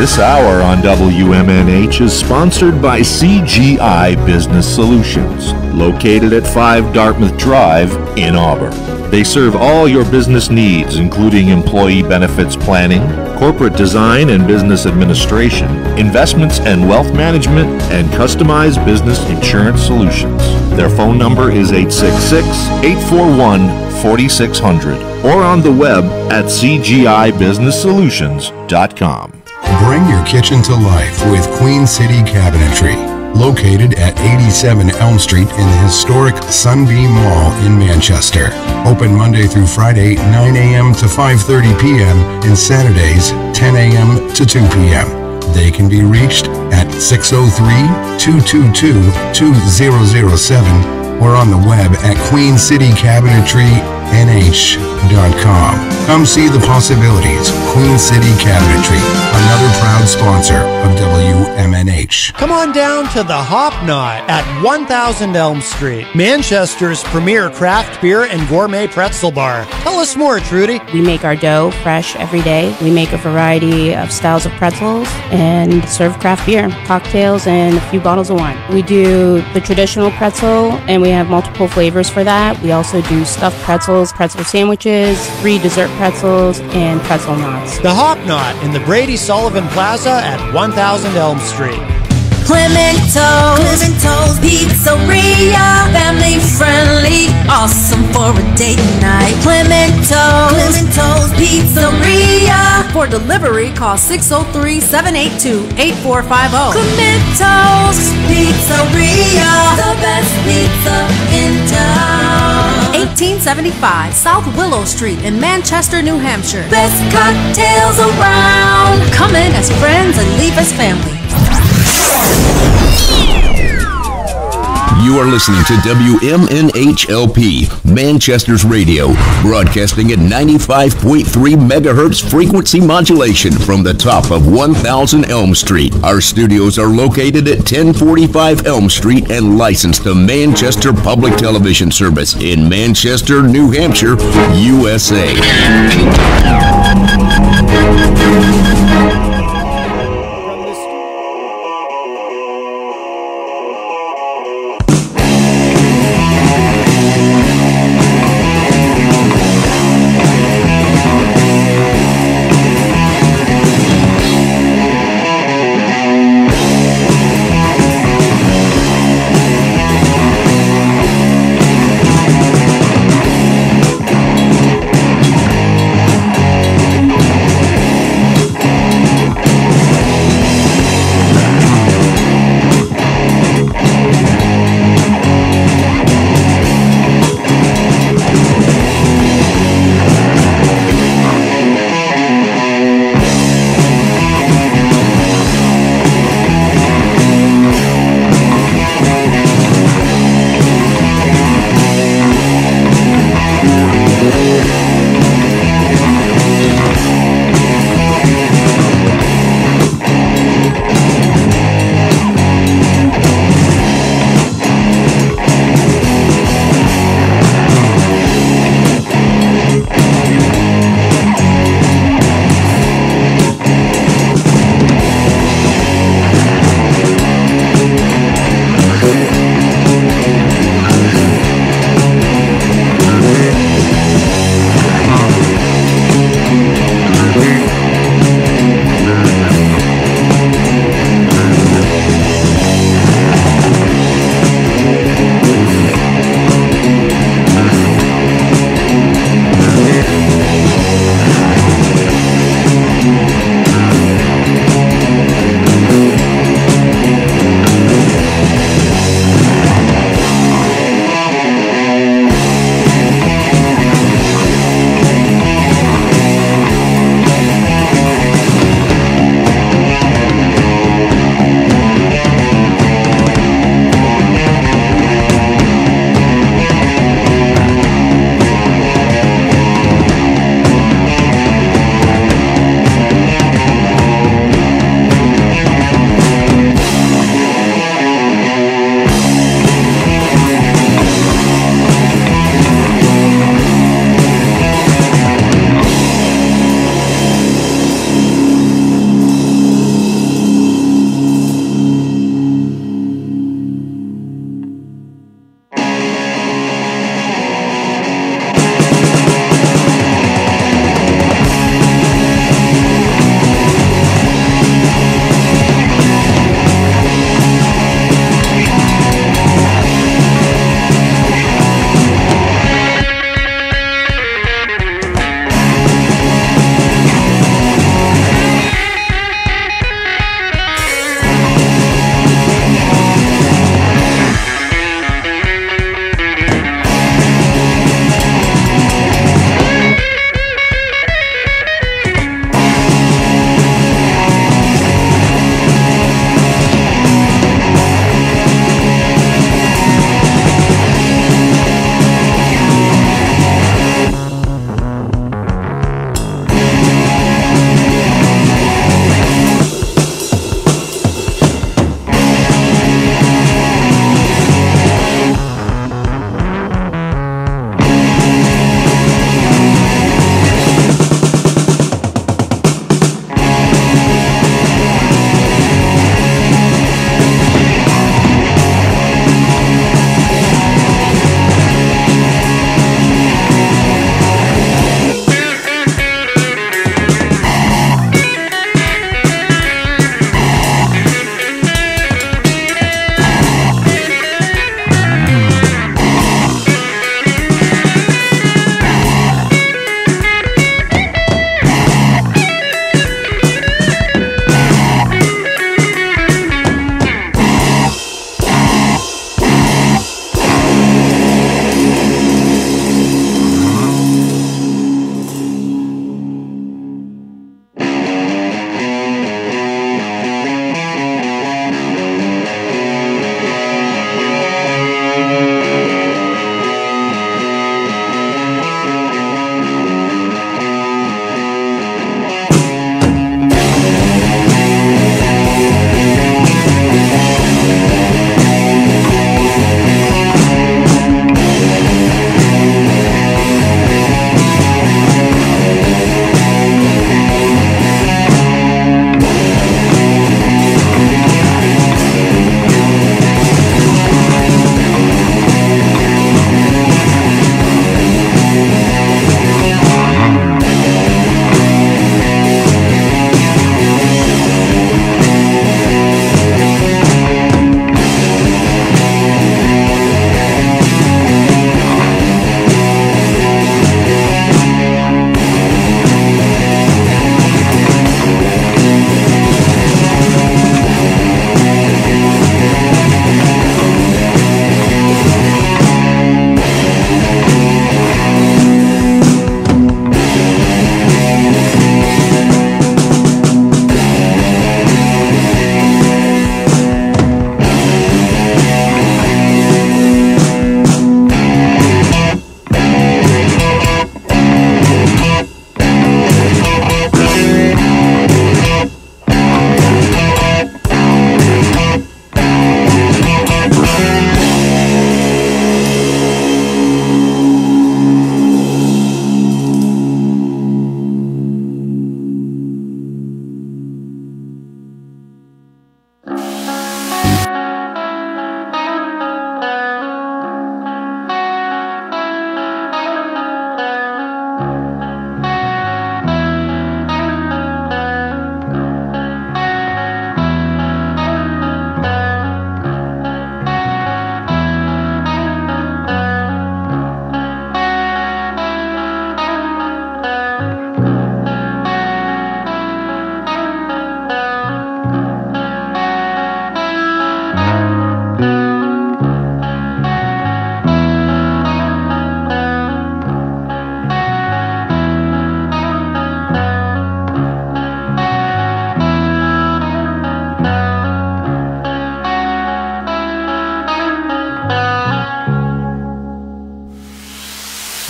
This hour on WMNH is sponsored by CGI Business Solutions, located at 5 Dartmouth Drive in Auburn. They serve all your business needs, including employee benefits planning, corporate design and business administration, investments and wealth management, and customized business insurance solutions. Their phone number is 866-841-4600 or on the web at cgibusinesssolutions.com. Bring your kitchen to life with Queen City Cabinetry, located at 87 Elm Street in the historic Sunbeam Mall in Manchester. Open Monday through Friday, 9 a.m. to 5:30 p.m. and Saturdays, 10 a.m. to 2 p.m. They can be reached at 603-222-2007 or on the web at queencitycabinetrynh.com. Come see the possibilities. Queen City Cabinetry, another proud sponsor of WMNH. Come on down to the Hop Knot at 1000 Elm Street, Manchester's premier craft beer and gourmet pretzel bar. Tell us more, Trudy. We make our dough fresh every day. We make a variety of styles of pretzels and serve craft beer, cocktails, and a few bottles of wine. We do the traditional pretzel, and we have multiple flavors for that. We also do stuffed pretzels, pretzel sandwiches, 3 dessert pretzels, and pretzel knots. The Hop Knot in the Brady Sullivan Plaza at 1000 Elm Street. Clemento's Pizzeria, family friendly, awesome for a date night. Clemento's Pizzeria. For delivery, call 603-782-8450. Clemento's Pizzeria, the best pizza in town. 1875 South Willow Street in Manchester, New Hampshire. Best cocktails around. Come in as friends and leave as family. You are listening to WMNHLP, Manchester's radio, broadcasting at 95.3 megahertz frequency modulation from the top of 1000 Elm Street. Our studios are located at 1045 Elm Street and licensed to Manchester Public Television Service in Manchester, New Hampshire, USA.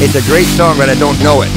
It's a great song, but I don't know it.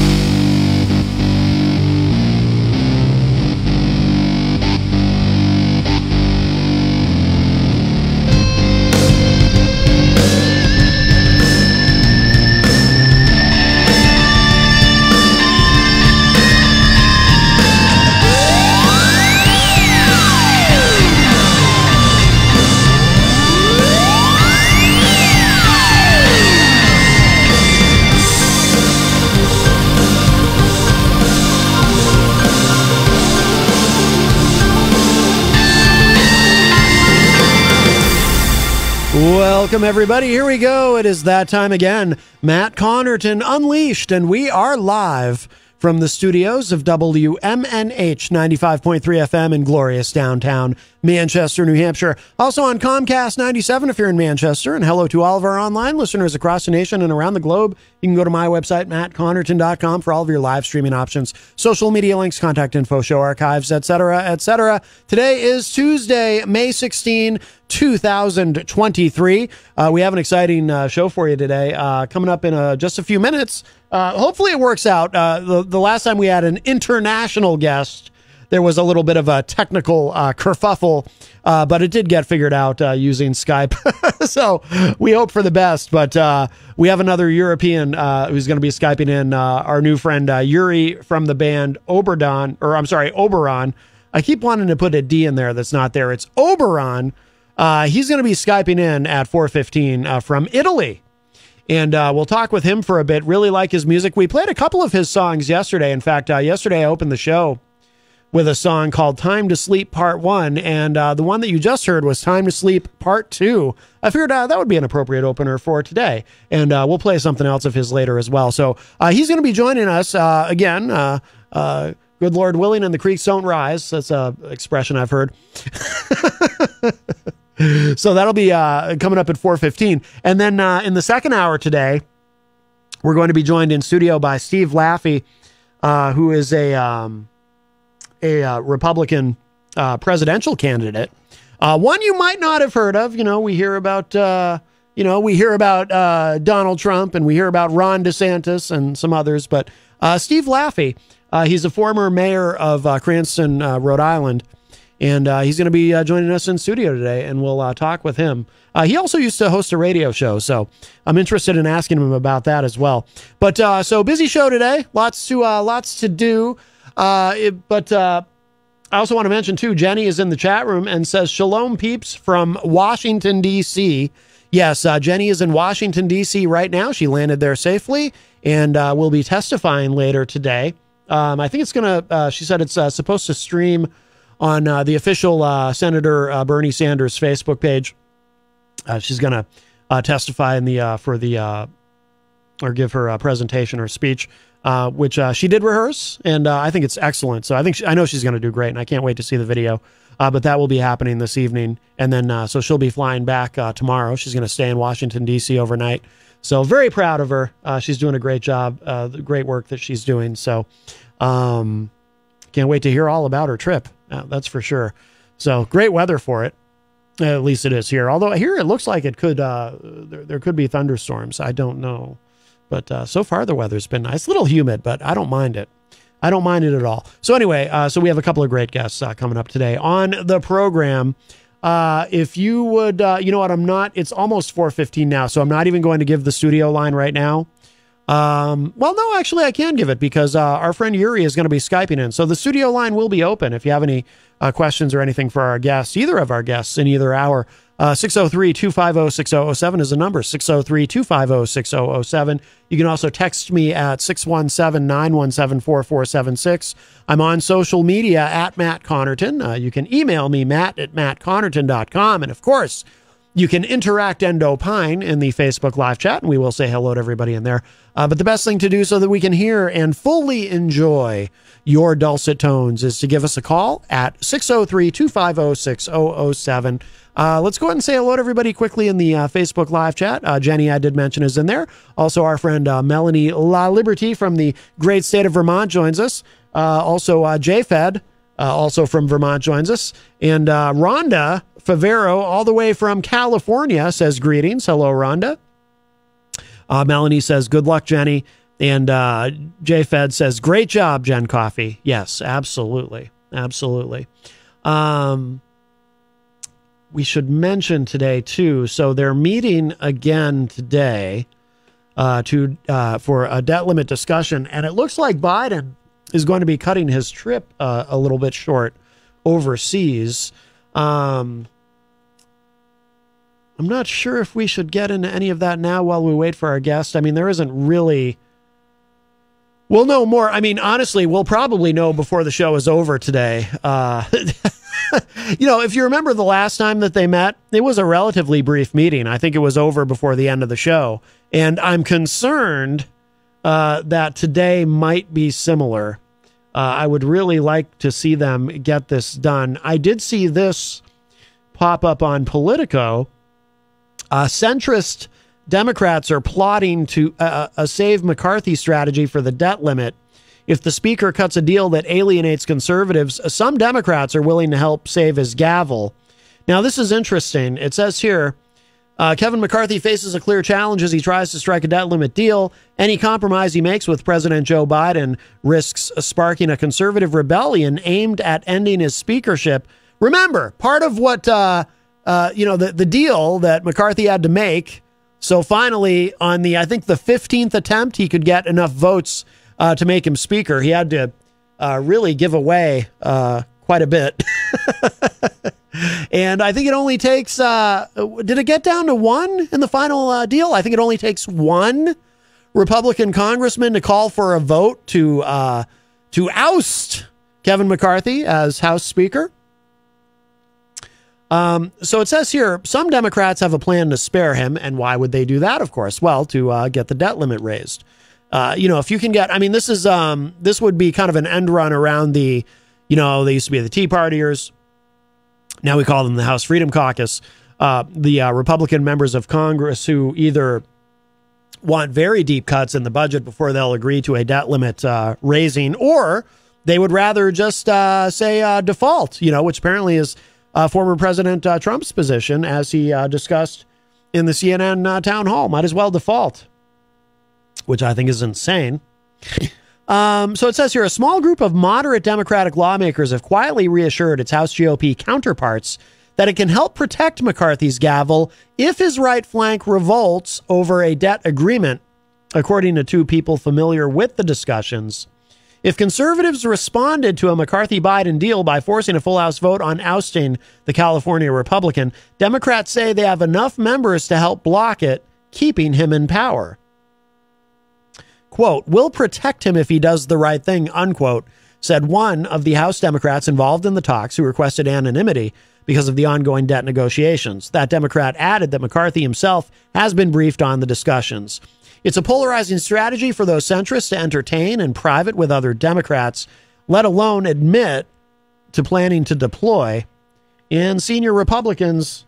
Welcome, everybody. Here we go. It is that time again. Matt Connerton Unleashed, and we are live from the studios of WMNH 95.3 FM in glorious downtown Manchester, New Hampshire. Also on Comcast 97 if you're in Manchester. And hello to all of our online listeners across the nation and around the globe. You can go to my website, mattconnerton.com, for all of your live streaming options, social media links, contact info, show archives, etc., etc. Today is Tuesday, May 16, 2023. We have an exciting show for you today. Coming up in just a few minutes. Hopefully it works out. The last time we had an international guest, there was a little bit of a technical kerfuffle, but it did get figured out using Skype. So we hope for the best, but we have another European who's going to be Skyping in, our new friend Yuri from the band Oberon. I keep wanting to put a D in there that's not there. It's Oberon. He's going to be Skyping in at 4:15 from Italy. And we'll talk with him for a bit. Really like his music. We played a couple of his songs yesterday. In fact, yesterday I opened the show with a song called Time to Sleep Part 1. And the one that you just heard was Time to Sleep Part 2. I figured that would be an appropriate opener for today. And we'll play something else of his later as well. So he's going to be joining us again. Good Lord willing and the creeks don't rise. That's an expression I've heard. So that'll be coming up at 4:15. And then in the second hour today, we're going to be joined in studio by Steve Laffey, who is a Republican presidential candidate. One you might not have heard of. You know, we hear about Donald Trump, and we hear about Ron DeSantis and some others. But Steve Laffey, he's a former mayor of Cranston, Rhode Island. And he's going to be joining us in studio today, and we'll talk with him. He also used to host a radio show, so I'm interested in asking him about that as well. But so busy show today, lots to do. But I also want to mention too, Jenny is in the chat room and says shalom peeps from Washington D.C. Yes, Jenny is in Washington D.C. right now. She landed there safely, and will be testifying later today. I think it's gonna. She said it's supposed to stream on the official Senator Bernie Sanders Facebook page. She's going to testify in the or give her presentation or speech, which she did rehearse, and I think it's excellent. So I know she's going to do great, and I can't wait to see the video. But that will be happening this evening, and then so she'll be flying back tomorrow. She's going to stay in Washington D.C. overnight. So very proud of her. She's doing a great job, the great work that she's doing. So can't wait to hear all about her trip. That's for sure. So great weather for it. At least it is here. Although here it looks like it could, there could be thunderstorms. I don't know. But so far the weather's been nice. A little humid, but I don't mind it. I don't mind it at all. So anyway, so we have a couple of great guests coming up today on the program. If you would, you know what, it's almost 4:15 now, so I'm not even going to give the studio line right now. Well, no, actually I can give it because our friend Yuri is going to be Skyping in. So the studio line will be open if you have any questions or anything for our guests, either of our guests in either hour. 603-250-6007 is the number, 603-250-6007. You can also text me at 617-917-4476. I'm on social media at Matt Connerton. You can email me, matt@mattconnerton.com. And of course, you can interact and opine in the Facebook live chat, and we will say hello to everybody in there. But the best thing to do so that we can hear and fully enjoy your dulcet tones is to give us a call at 603-250-6007. Let's go ahead and say hello to everybody quickly in the Facebook live chat. Jenny, I did mention, is in there. Also, our friend Melanie La Liberty from the great state of Vermont joins us. Also, JFed, also from Vermont, joins us. And Rhonda Favero, all the way from California, says greetings. Hello, Rhonda. Melanie says, good luck, Jenny. And J Fed says, great job, Jen Coffee. Yes, absolutely. Absolutely. We should mention today, too, so they're meeting again today for a debt limit discussion. And it looks like Biden is going to be cutting his trip a little bit short overseas. I'm not sure if we should get into any of that now while we wait for our guest. I mean, there isn't really... We'll know more. I mean, honestly, we'll probably know before the show is over today. If you remember the last time that they met, it was a relatively brief meeting. I think it was over before the end of the show. And I'm concerned that today might be similar. I would really like to see them get this done. I did see this pop up on Politico. Centrist Democrats are plotting to a Save McCarthy strategy for the debt limit. If the speaker cuts a deal that alienates conservatives, some Democrats are willing to help save his gavel. Now, this is interesting. It says here, Kevin McCarthy faces a clear challenge as he tries to strike a debt limit deal. Any compromise he makes with President Joe Biden risks sparking a conservative rebellion aimed at ending his speakership. Remember, part of what, the deal that McCarthy had to make. So finally, on I think the 15th attempt, he could get enough votes to make him speaker. He had to really give away quite a bit. And I think it only takes, did it get down to one in the final deal? I think it only takes one Republican congressman to call for a vote to oust Kevin McCarthy as House Speaker. So it says here, some Democrats have a plan to spare him. And why would they do that? Of course, well, to get the debt limit raised. If you can get, I mean, this would be kind of an end run around they used to be the Tea Partiers. Now we call them the House Freedom Caucus, the Republican members of Congress who either want very deep cuts in the budget before they'll agree to a debt limit raising, or they would rather just say default, which apparently is former President Trump's position, as he discussed in the CNN town hall. Might as well default, which I think is insane. So it says here, a small group of moderate Democratic lawmakers have quietly reassured its House GOP counterparts that it can help protect McCarthy's gavel if his right flank revolts over a debt agreement, according to two people familiar with the discussions. If conservatives responded to a McCarthy-Biden deal by forcing a full House vote on ousting the California Republican, Democrats say they have enough members to help block it, keeping him in power. Quote, we'll protect him if he does the right thing, unquote, said one of the House Democrats involved in the talks who requested anonymity because of the ongoing debt negotiations. That Democrat added that McCarthy himself has been briefed on the discussions. It's a polarizing strategy for those centrists to entertain in private with other Democrats, let alone admit to planning to deploy. And senior Republicans...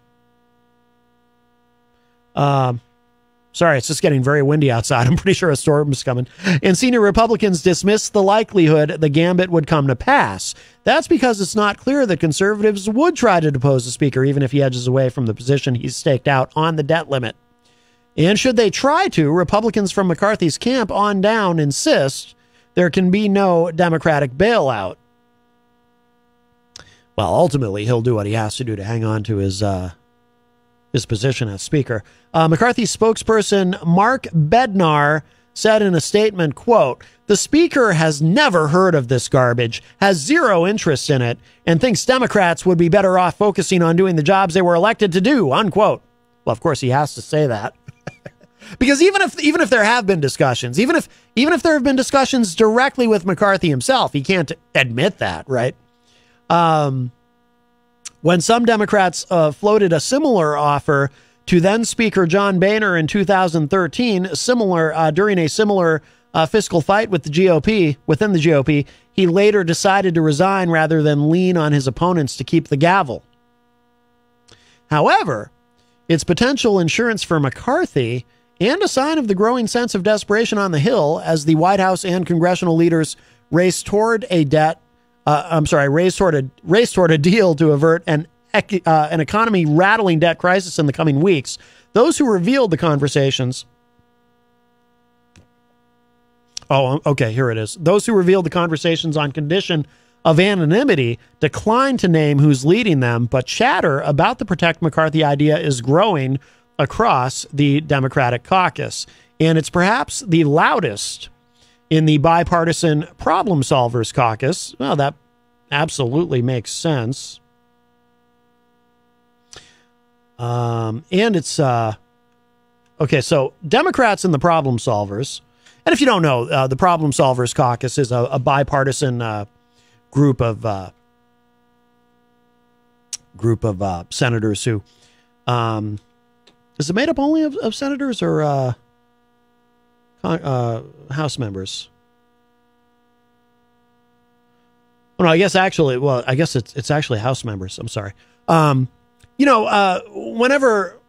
Sorry, it's just getting very windy outside. I'm pretty sure a storm is coming. And senior Republicans dismissed the likelihood the gambit would come to pass. That's because it's not clear that conservatives would try to depose the speaker, even if he edges away from the position he's staked out on the debt limit. And should they try to, Republicans from McCarthy's camp on down insist there can be no Democratic bailout. Well, ultimately, he'll do what he has to do to hang on to his position as Speaker. McCarthy's spokesperson, Mark Bednar, said in a statement, quote, the Speaker has never heard of this garbage, has zero interest in it, and thinks Democrats would be better off focusing on doing the jobs they were elected to do, unquote. Well, of course, he has to say that. Because even if there have been discussions, even if there have been discussions directly with McCarthy himself, he can't admit that, right? When some Democrats floated a similar offer to then Speaker John Boehner in 2013, during a similar fiscal fight with the GOP, within the GOP, he later decided to resign rather than lean on his opponents to keep the gavel. However, its potential insurance for McCarthy and a sign of the growing sense of desperation on the Hill as the White House and congressional leaders race toward a deal to avert an economy rattling debt crisis in the coming weeks. Those who revealed the conversations Oh, okay, here it is. Those who revealed the conversations on condition of anonymity declined to name who's leading them, but chatter about the Protect McCarthy idea is growing across the Democratic caucus. And it's perhaps the loudest in the bipartisan Problem Solvers caucus. Well, that absolutely makes sense. And it's, okay, so Democrats and the Problem Solvers, and if you don't know, the Problem Solvers caucus is a bipartisan group of senators who, is it made up only of senators or House members? Oh, no, I guess it's actually House members. I'm sorry.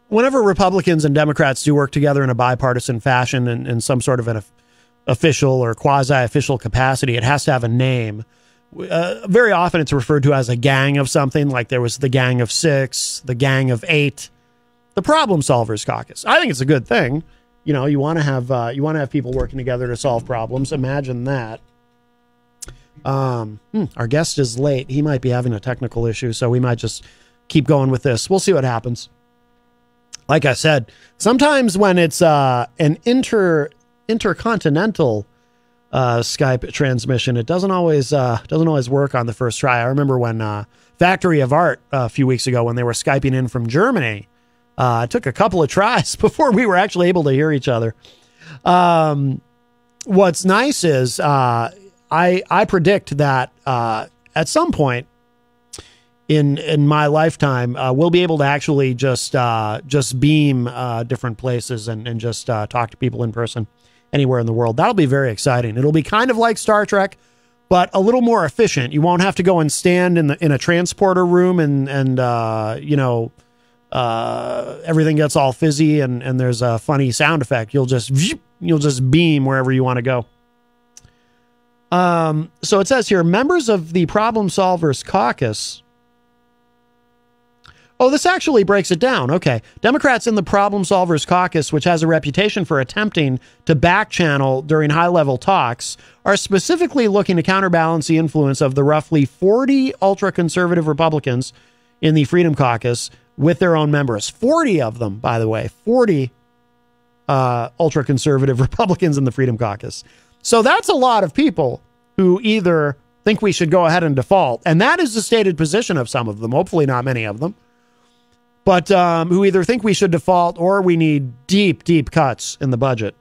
Whenever Republicans and Democrats do work together in a bipartisan fashion in some sort of an official or quasi-official capacity, it has to have a name. Very often it's referred to as a gang of something, like there was the Gang of Six, the Gang of Eight, the Problem Solvers caucus. I think it's a good thing. You know, you want to have people working together to solve problems. Imagine that. Our guest is late. He might be having a technical issue, so we might just keep going with this. We'll see what happens. Like I said, sometimes when it's an intercontinental Skype transmission, it doesn't always work on the first try. I remember when Factory of Art a few weeks ago, when they were Skyping in from Germany, it took a couple of tries before we were actually able to hear each other. What's nice is I predict that at some point in my lifetime, we'll be able to actually just beam different places and just talk to people in person anywhere in the world. That'll be very exciting. It'll be kind of like Star Trek, but a little more efficient. You won't have to go and stand in a transporter room and everything gets all fizzy and there's a funny sound effect. You'll just beam wherever you want to go. So it says here, members of the Problem Solvers caucus. Oh, this actually breaks it down. Okay. Democrats in the Problem Solvers caucus, which has a reputation for attempting to back-channel during high-level talks, are specifically looking to counterbalance the influence of the roughly 40 ultra-conservative Republicans in the Freedom Caucus with their own members. 40 of them, by the way. 40 ultra-conservative Republicans in the Freedom Caucus. So that's a lot of people who either think we should go ahead and default, and that is the stated position of some of them, hopefully not many of them, but who either think we should default or we need deep, deep cuts in the budget.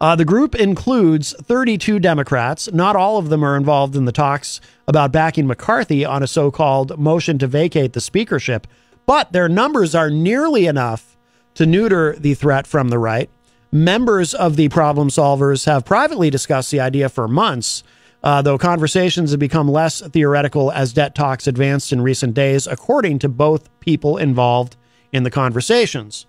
The group includes 32 Democrats. Not all of them are involved in the talks about backing McCarthy on a so-called motion to vacate the speakership, but their numbers are nearly enough to neuter the threat from the right. Members of the Problem Solvers have privately discussed the idea for months, though conversations have become less theoretical as debt talks advanced in recent days, according to both people involved in the conversations.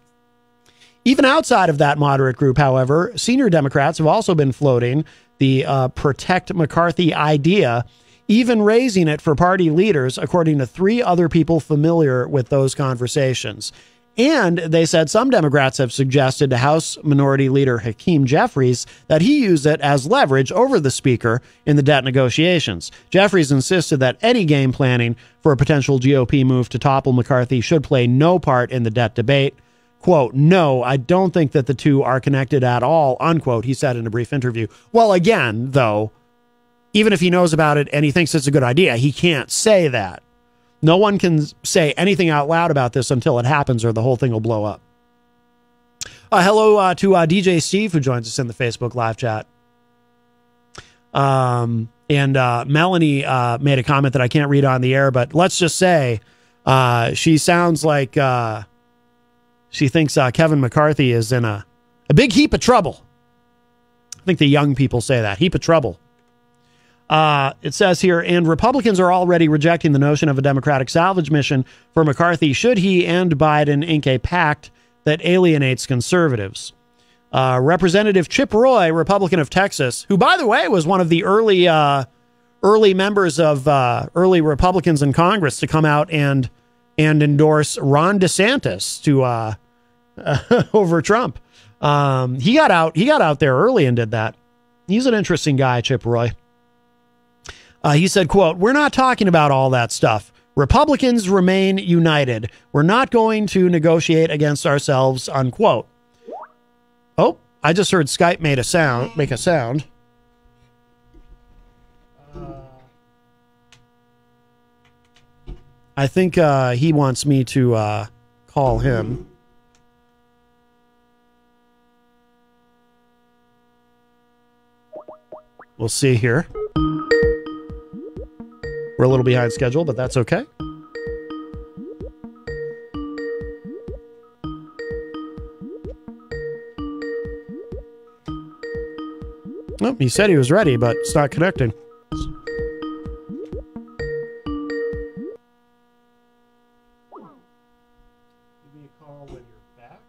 Even outside of that moderate group, however, senior Democrats have also been floating the Protect McCarthy idea, even raising it for party leaders, according to 3 other people familiar with those conversations. And they said some Democrats have suggested to House Minority Leader Hakeem Jeffries that he use it as leverage over the Speaker in the debt negotiations. Jeffries insisted that any game planning for a potential GOP move to topple McCarthy should play no part in the debt debate. Quote, "No, I don't think that the two are connected at all," unquote, he said in a brief interview. Well, again, though, even if he knows about it and he thinks it's a good idea, he can't say that. No one can say anything out loud about this until it happens or the whole thing will blow up. Hello to DJ Steve, who joins us in the Facebook live chat. And Melanie made a comment that I can't read on the air, but let's just say she sounds like she thinks Kevin McCarthy is in a big heap of trouble. I think the young people say that, heap of trouble. It says here, and Republicans are already rejecting the notion of a Democratic salvage mission for McCarthy should he and Biden ink a pact that alienates conservatives. Representative Chip Roy, Republican of Texas, who, by the way, was one of the early members of early Republicans in Congress to come out and endorse Ron DeSantis to over Trump. He got out there early and did that. He's an interesting guy, Chip Roy. He said, quote, "We're not talking about all that stuff. Republicans remain united. We're not going to negotiate against ourselves," unquote. Oh, I just heard Skype make a sound. I think he wants me to call him. We'll see here. We're a little behind schedule, but that's okay. Oh, he said he was ready, but it's not connecting. Give me a call when you're back.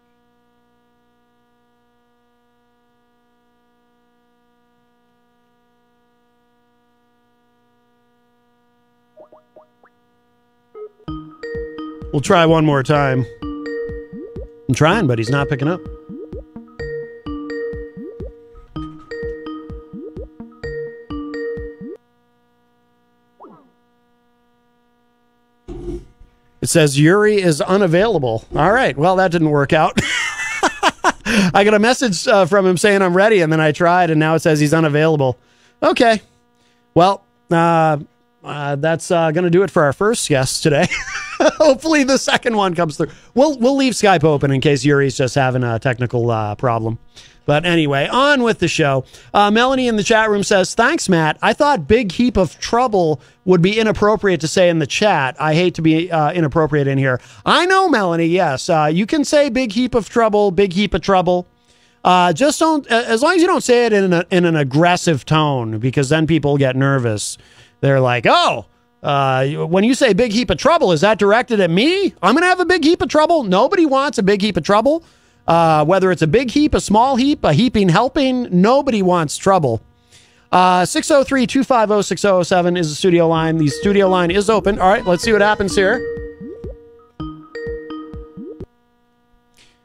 We'll try one more time. I'm trying, but he's not picking up. It says Yuri is unavailable. All right. Well, that didn't work out. I got a message from him saying I'm ready, and then I tried, and now it says he's unavailable. Okay. Well, that's going to do it for our first guest today. Hopefully the second one comes through. We'll leave Skype open in case Yuri's just having a technical problem. But anyway, on with the show. Melanie in the chat room says, "Thanks, Matt. I thought big heap of trouble would be inappropriate to say in the chat. I hate to be inappropriate in here." I know, Melanie. Yes, you can say big heap of trouble, big heap of trouble. Just don't, as long as you don't say it in an aggressive tone, because then people get nervous. They're like, "Oh, when you say big heap of trouble, is that directed at me? I'm going to have a big heap of trouble." Nobody wants a big heap of trouble. Whether it's a big heap, a small heap, a heaping, helping, nobody wants trouble. 603-250-6007 is the studio line. The studio line is open. All right, let's see what happens here.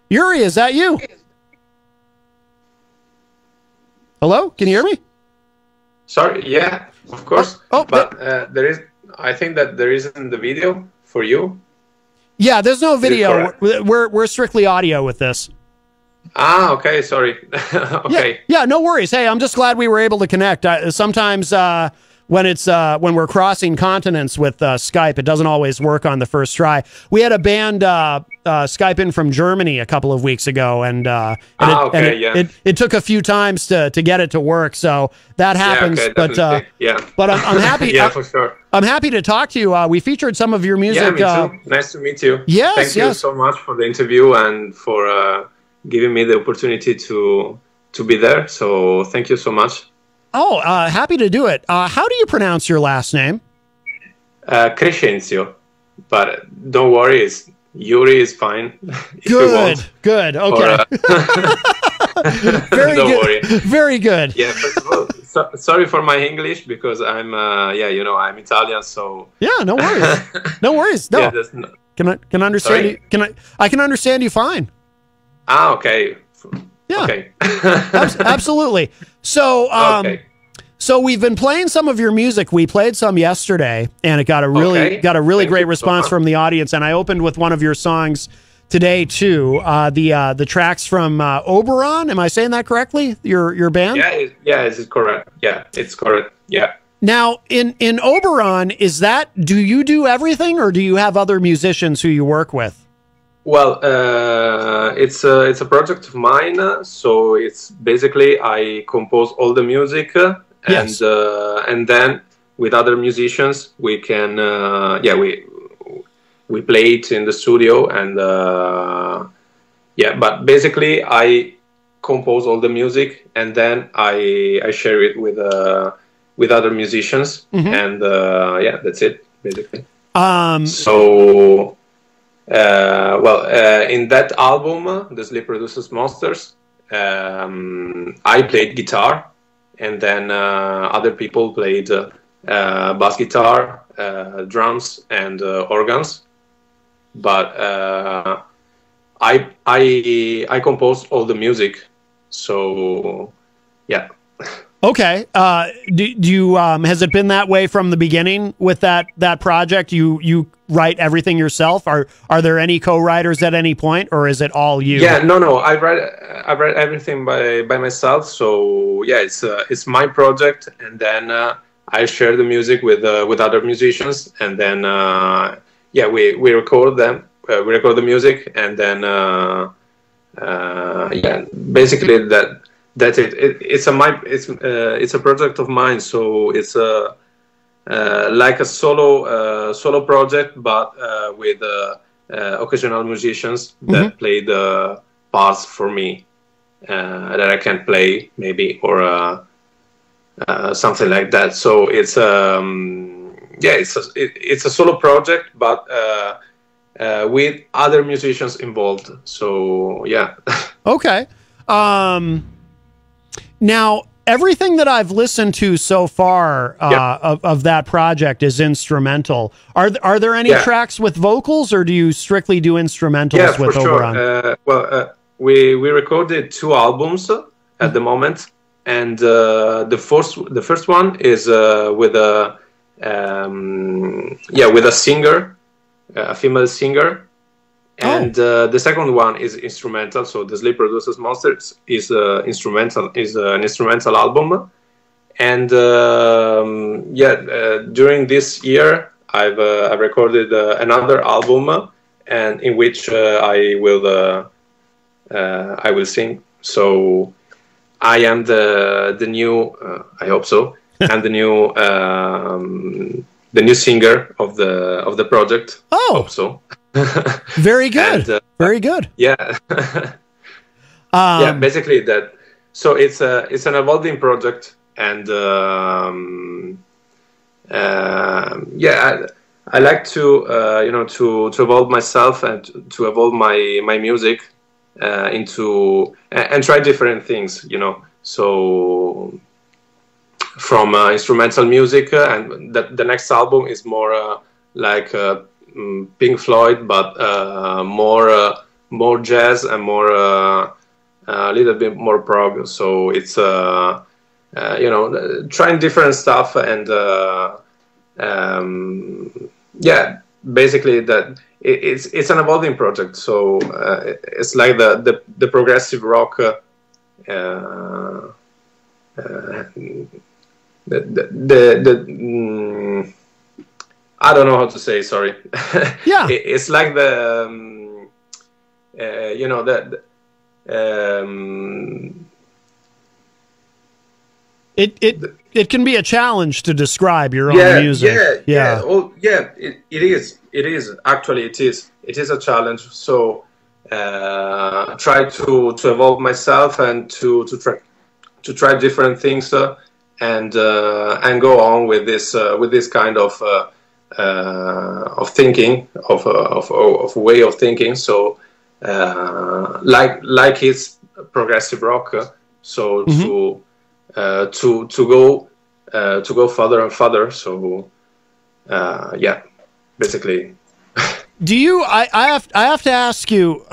Yuri, is that you? Hello? Can you hear me? Sorry, yeah, of course. But I think that there isn't the video for you. Yeah, there's no video. We're strictly audio with this. Ah, okay, sorry. Okay. Yeah, no worries. Hey, I'm just glad we were able to connect. Sometimes when we're crossing continents with Skype, it doesn't always work on the first try. We had a band Skype in from Germany a couple of weeks ago, and it took a few times to get it to work. So that happens. Yeah, okay, but I'm happy. Yeah, for sure. I'm happy to talk to you. We featured some of your music. Yeah, me too. Nice to meet you. Yes, Thank you so much for the interview and for giving me the opportunity to be there. So thank you so much. Oh, happy to do it. How do you pronounce your last name? Crescenzio, but don't worry, Yuri is fine. Good. Okay. Very don't good. worry. Very good. Yeah. First of all, sorry for my English because I'm I'm Italian, so yeah, no worries. No worries. No. Yeah, can understand you. I can understand you fine. Ah, okay. Yeah. Okay. Absolutely. So, okay. So we've been playing some of your music. We played some yesterday, and it got a really great response from the audience. And I opened with one of your songs today too. The tracks from Oberon. Am I saying that correctly? Your band? Yeah, is it correct? Yeah, it's correct. Yeah. Now, in Oberon, do you do everything, or do you have other musicians who you work with? Well, it's a project of mine. So it's basically I compose all the music, yes. and then with other musicians we can we play it in the studio, and but basically I compose all the music and then I share it with other musicians, and that's it basically. So. In that album, The Sleep Produces Monsters, I played guitar, and then other people played bass guitar, drums, and organs. But I composed all the music, so yeah, Okay. Do you has it been that way from the beginning with that project? You write everything yourself? Are there any co-writers at any point, or is it all you? Yeah, no. I write everything by myself. So yeah, it's my project, and then I share the music with other musicians, and then we record them. We record the music, and then basically that's it. It's a project of mine. So it's like a solo project, but with occasional musicians that play the parts for me that I can't play, maybe, or something like that. So it's it's a solo project, but with other musicians involved. So yeah. Okay. Now, everything that I've listened to so far of that project is instrumental. Are there any tracks with vocals, or do you strictly do instrumentals with Oberon? Sure. We recorded 2 albums at the moment, and the first one is with a singer, a female singer. And the second one is instrumental. So the Sleep Produces Monsters is an instrumental album. And during this year, I've recorded another album, and in which I will sing. So I am the new. I hope so. I'm the new singer of the project. Oh, hope so. Very good. Very good. Yeah. Basically that. So it's an evolving project, and I like to to evolve myself and to evolve my music into and try different things. So from instrumental music, and the next album is more like Pink Floyd, but more jazz and more a little bit more prog. So it's trying different stuff, and basically that it's an evolving project. So it's like the progressive rock. I don't know how to say. Sorry. Yeah. It's like the It can be a challenge to describe your own music. It is actually it is a challenge. So try to evolve myself and to try different things and go on with this kind of thinking, of a way of thinking. So like it's progressive rock. So to go further and further. So basically. Do you? I have to ask you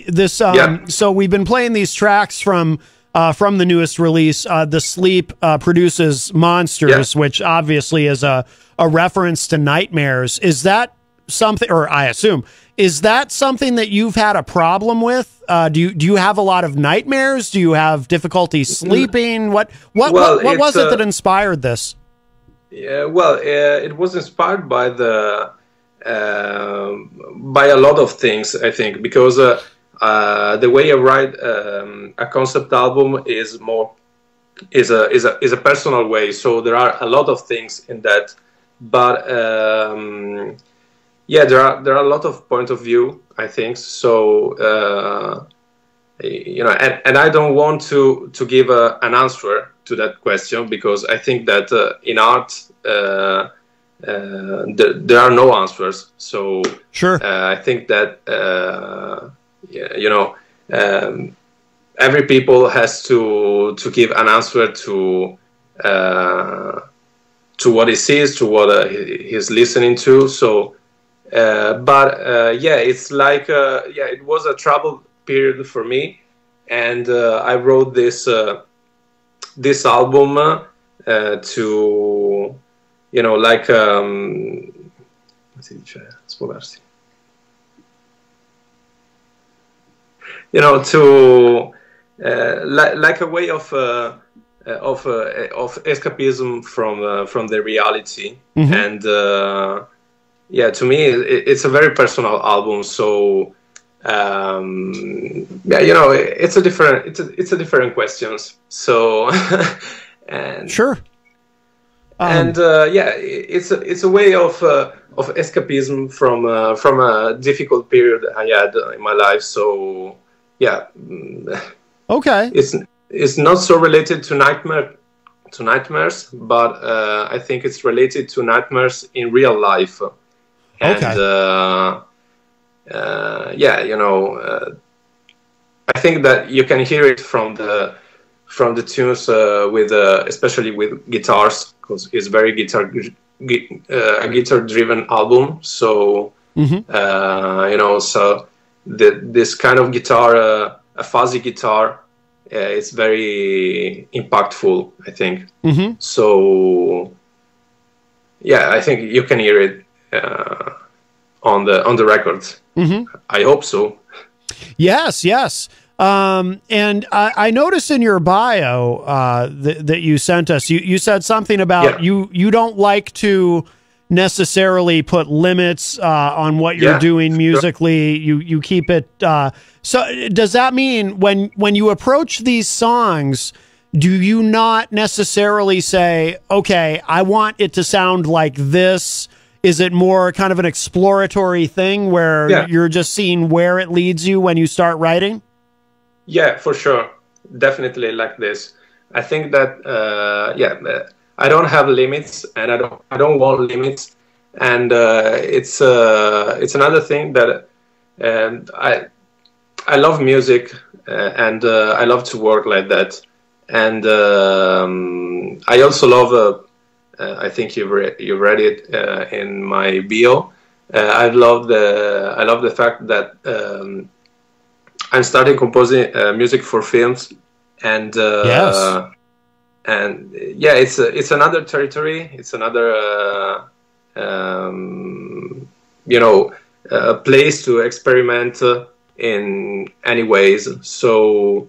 this. So we've been playing these tracks from the newest release, The Sleep Produces Monsters, which obviously is a reference to nightmares. Is that something, or I assume, is that something that you've had a problem with? Do you have a lot of nightmares? Do you have difficulty sleeping? What was it that inspired this? Yeah, well, it was inspired by by a lot of things, I think, because the way I write a concept album is a personal way. So there are a lot of things in that, but there are a lot of point of view, I think. So and I don't want to give an answer to that question, because I think that in art there are no answers. So sure, I think that every people has to give an answer to what he sees, to what he's listening to. So it's like it was a troubled period for me, and I wrote this this album to, you know, like come si dice, spogarsi, you know, to like a way of escapism from the reality. And yeah, to me it's a very personal album. So yeah, you know, it's a different questions. So and sure. And yeah, it's a way of escapism from a difficult period I had in my life. So yeah, okay, it's not so related to nightmares, but I think it's related to nightmares in real life. And yeah, you know, I think that you can hear it from the tunes with especially with guitars, because it's very a guitar-driven album. So you know, so this kind of guitar, a fuzzy guitar, it's very impactful, I think. So yeah, I think you can hear it on the records. I hope so. Yes. And I noticed in your bio that you sent us, you said something about you don't like to necessarily put limits on what you're doing musically. You keep it. So does that mean when you approach these songs, do you not necessarily say, okay, I want it to sound like this? Is it more kind of an exploratory thing where you're just seeing where it leads you when you start writing? Yeah, for sure. Definitely like this. I think that I don't have limits, and I don't want limits. And it's another thing that I love music, and I love to work like that. And I also love. I think you've read it in my bio. I love the fact that I'm starting composing music for films, and and yeah, it's another territory. It's another you know, place to experiment in any ways. So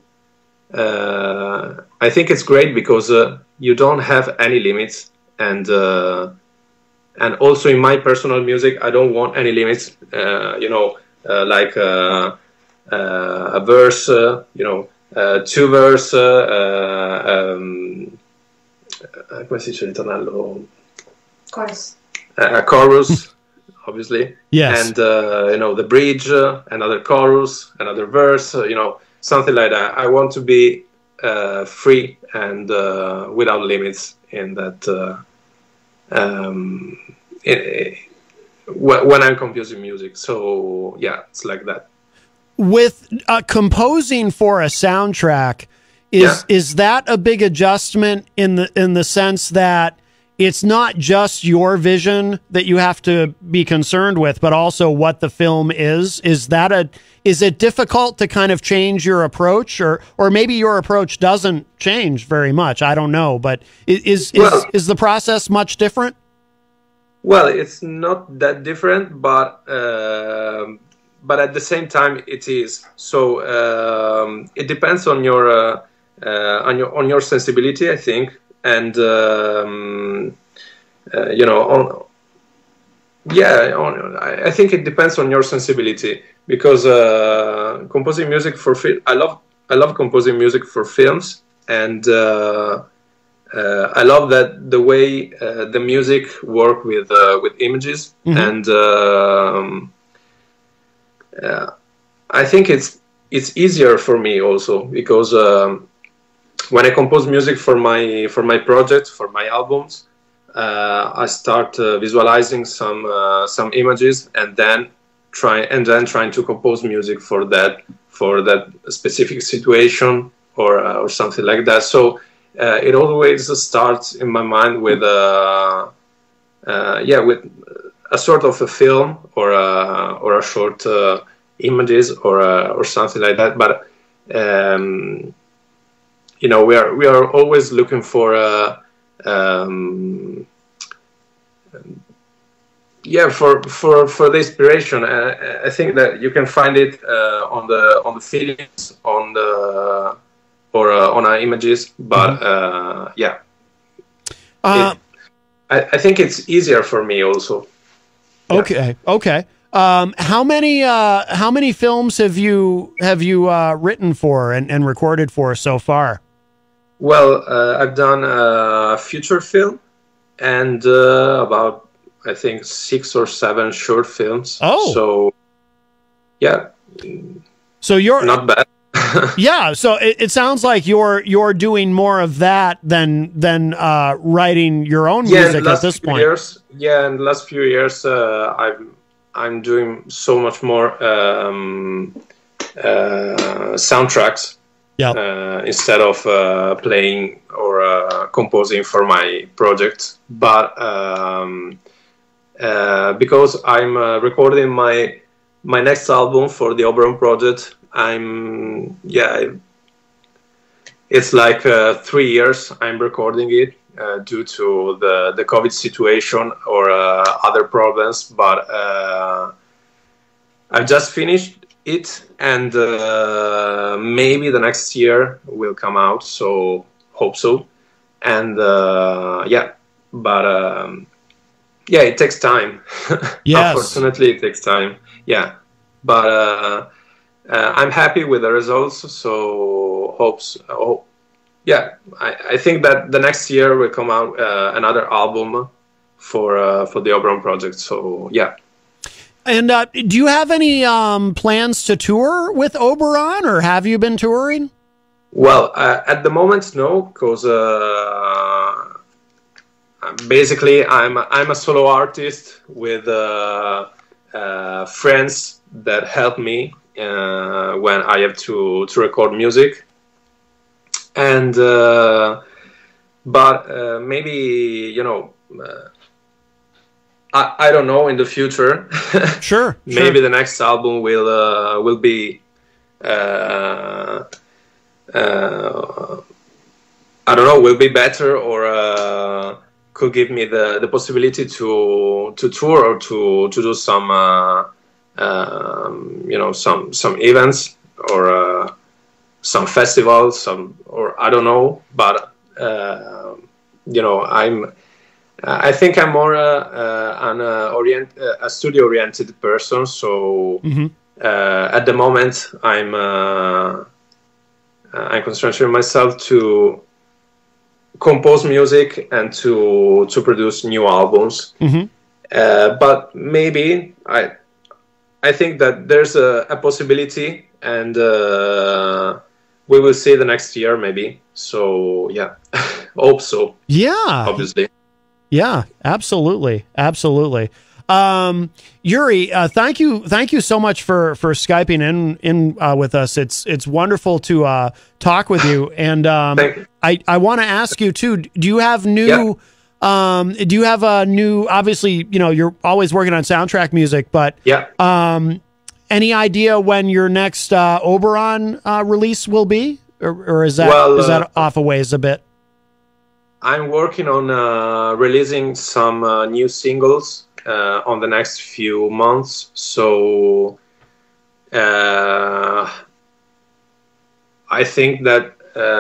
I think it's great because you don't have any limits. And also in my personal music, I don't want any limits. You know, like a verse, you know, two verse. Come si dice il ritornello? Chorus. A chorus, obviously. Yes. And you know, the bridge, another chorus, another verse. You know, something like that. I want to be free and without limits in that. When I'm composing music. So yeah, it's like that. With composing for a soundtrack, is that a big adjustment in the sense that it's not just your vision that you have to be concerned with, but also what the film is? Is it difficult to kind of change your approach, or maybe your approach doesn't change very much? I don't know, but is the process much different? Well, it's not that different, but at the same time it is. So it depends on your sensibility, I think, and you know, I think it depends on your sensibility, because composing music for film, I love composing music for films, and I love that the way the music work with images, and I think it's easier for me also, because when I compose music for my projects, for my albums, I start visualizing some images, and then trying to compose music for that specific situation or something like that. So it always starts in my mind with with a sort of a film or a short images or something like that. But you know, we are always looking for for the inspiration. I think that you can find it on the feelings, on the or on our images, but I think it's easier for me also. Okay, okay. How many films have you written for and recorded for so far? Well, I've done a feature film and about, I think, 6 or 7 short films. Oh, so yeah. So you're not bad. Yeah, so it sounds like you're doing more of that than writing your own music at this point. In the last few years, I'm doing so much more soundtracks. Yeah. Instead of playing or composing for my project, but because I'm recording my next album for the Oberon project, it's like 3 years I'm recording it due to the COVID situation or other problems, but I've just finished it, and maybe the next year will come out, so hope so. And it takes time. Yes. Unfortunately, it takes time. Yeah, but I'm happy with the results, so I think that the next year will come out another album for the Oberon project, so yeah. And do you have any plans to tour with Oberon, or have you been touring? Well, at the moment, no, because basically I'm a solo artist with friends that help me when I have to record music, and but maybe, you know. I don't know, in the future. Sure. Maybe the next album will be I don't know, will be better, or could give me the possibility to tour or to do some you know, some events or some festivals, or I don't know, but you know, I think I'm more a studio-oriented person. So at the moment, I'm concentrating myself to compose music and to produce new albums. But maybe I think that there's a possibility, and we will see the next year maybe. So yeah, hope so. Yeah, obviously. Yeah, absolutely. Absolutely. Yuri, thank you so much for Skyping in with us. It's wonderful to talk with you. And I want to ask you too, do you have new a new, obviously, you know, you're always working on soundtrack music, but any idea when your next Oberon release will be? Or is that off a ways a bit? I'm working on releasing some new singles on the next few months. So I think that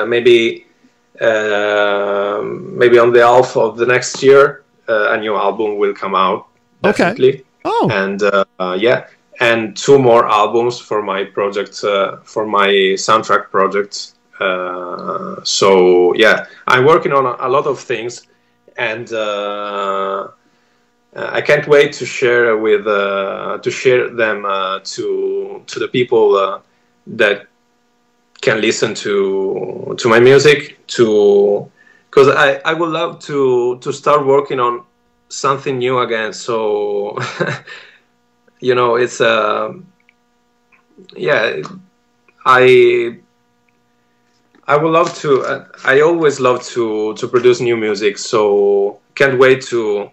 maybe on the half of the next year, a new album will come out. Definitely. Okay. Oh. And and 2 more albums for my project, for my soundtrack project. So yeah, I'm working on a lot of things, and I can't wait to share them to the people that can listen to my music, because I would love to start working on something new again. So you know, it's I would love to. I always love to produce new music, so can't wait to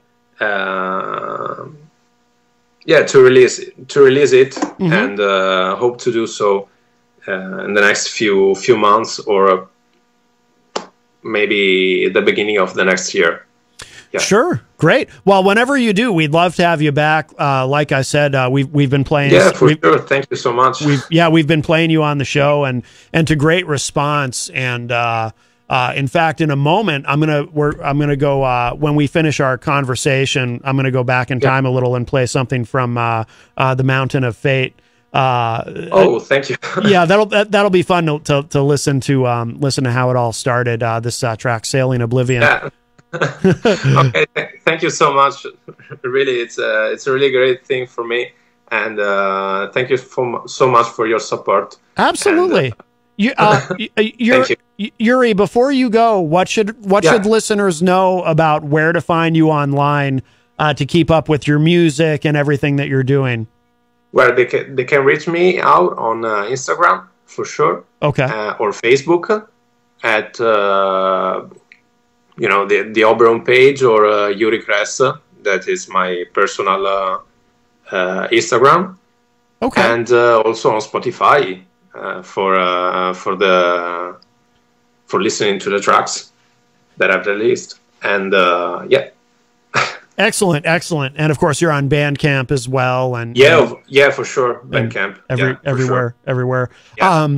release it, and hope to do so in the next few months, or maybe the beginning of the next year. Yeah. Sure. Great. Well, whenever you do, we'd love to have you back. Like I said, we've been playing. Yeah, for sure. Thank you so much. We've been playing you on the show and to great response. And in fact, in a moment, I'm gonna go when we finish our conversation. I'm gonna go back in time a little and play something from the Mountain of Fate. Thank you. Yeah, that'll be fun to listen to how it all started. This track, Sailing Oblivion. Yeah. Okay, thank you so much. Really, it's a really great thing for me, and thank you so much for your support. Absolutely. And, Yuri, before you go, what should listeners know about where to find you online to keep up with your music and everything that you're doing? Well, they can reach me out on Instagram for sure. Okay. Or Facebook at the Oberon page, or Yuri Kress. That is my personal Instagram. Okay. And also on Spotify for listening to the tracks that I've released. And yeah. Excellent. And of course, you're on Bandcamp as well. And yeah, for sure. Bandcamp. Everywhere. Yeah.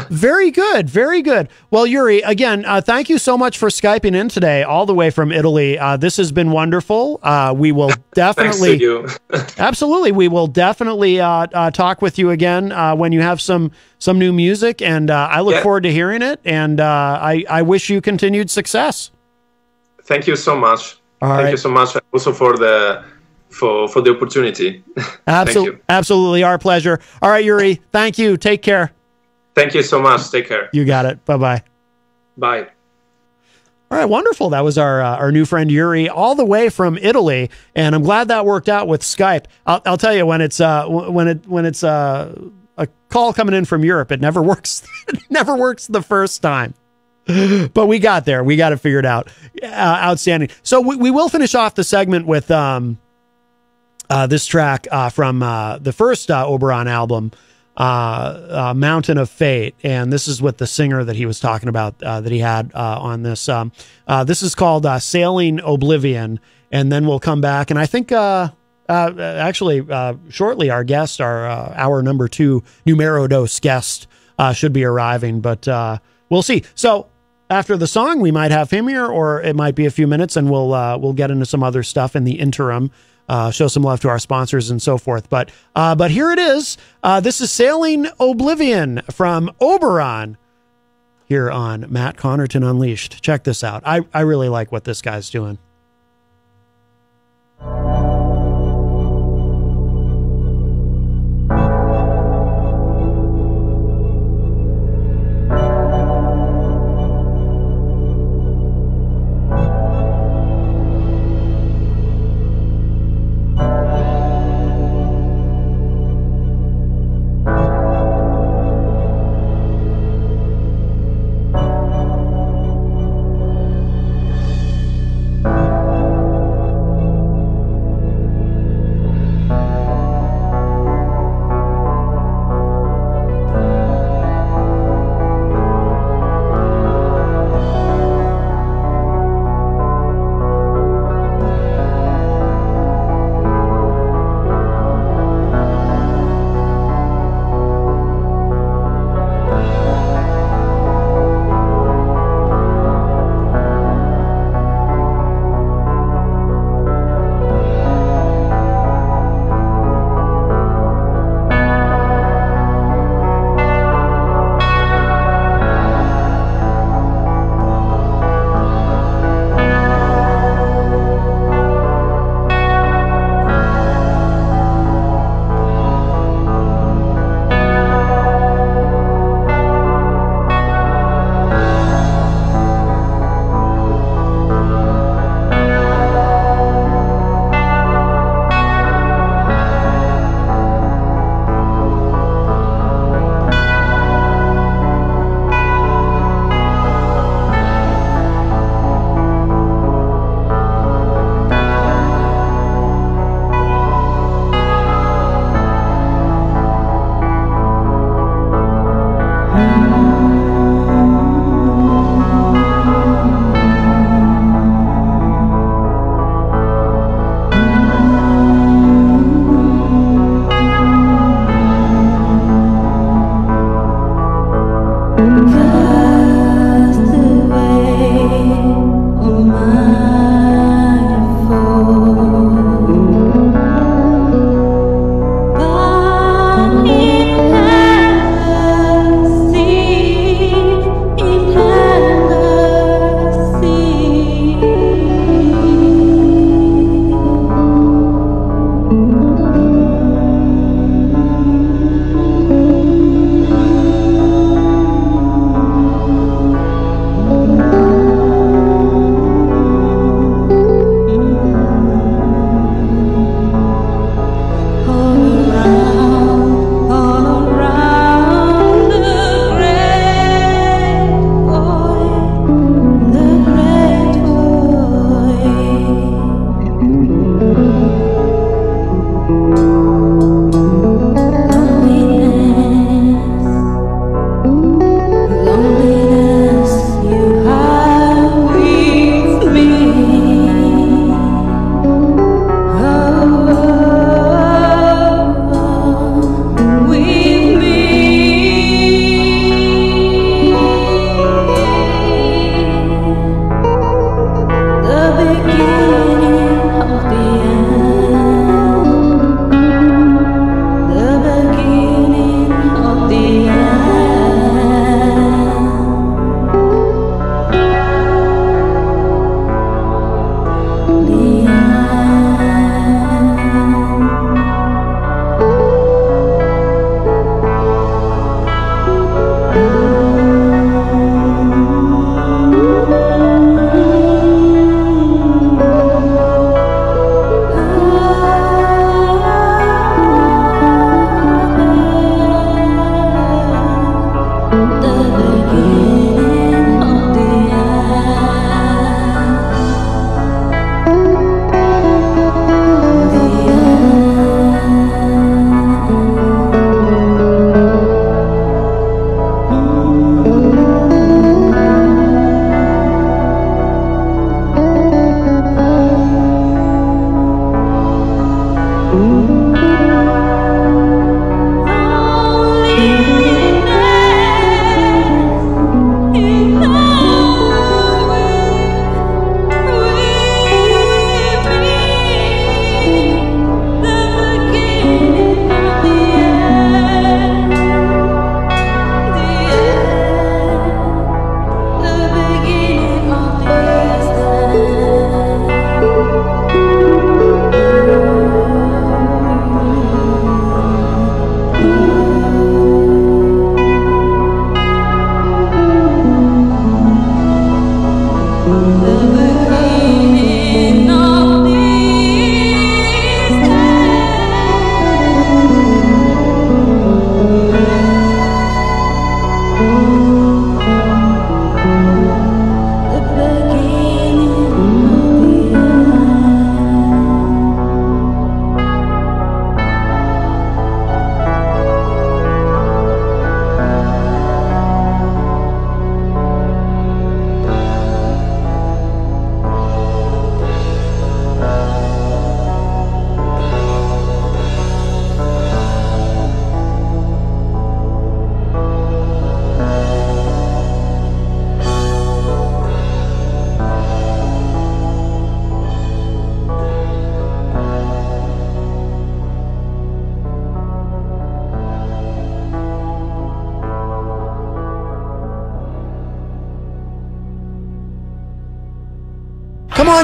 Very good. Well, Yuri, again, thank you so much for Skyping in today, all the way from Italy. This has been wonderful. We will definitely, Thanks to you. Absolutely, we will definitely talk with you again when you have some new music, and I look forward to hearing it. And I wish you continued success. Thank you so much. Thank you so much also for the opportunity. Absolutely, our pleasure. All right, Yuri, thank you. Take care. Thank you so much. Take care. You got it. Bye-bye. Bye. All right, wonderful. That was our new friend Yuri, all the way from Italy, and I'm glad that worked out with Skype. I'll tell you, when it's a call coming in from Europe, it never works. It never works the first time. But we got there. We got it figured out. Outstanding. So we will finish off the segment with this track from the first Oberon album, Mountain of Fate. And this is with the singer that he was talking about that he had on this. This is called Sailing Oblivion. And then we'll come back. And I think shortly our guest, our hour number 2 numero dos guest should be arriving. But we'll see. So after the song, we might have him here, or it might be a few minutes, and we'll get into some other stuff in the interim, show some love to our sponsors and so forth. But here it is. This is Sailing Oblivion from Oberon here on Matt Connerton Unleashed. Check this out. I really like what this guy's doing.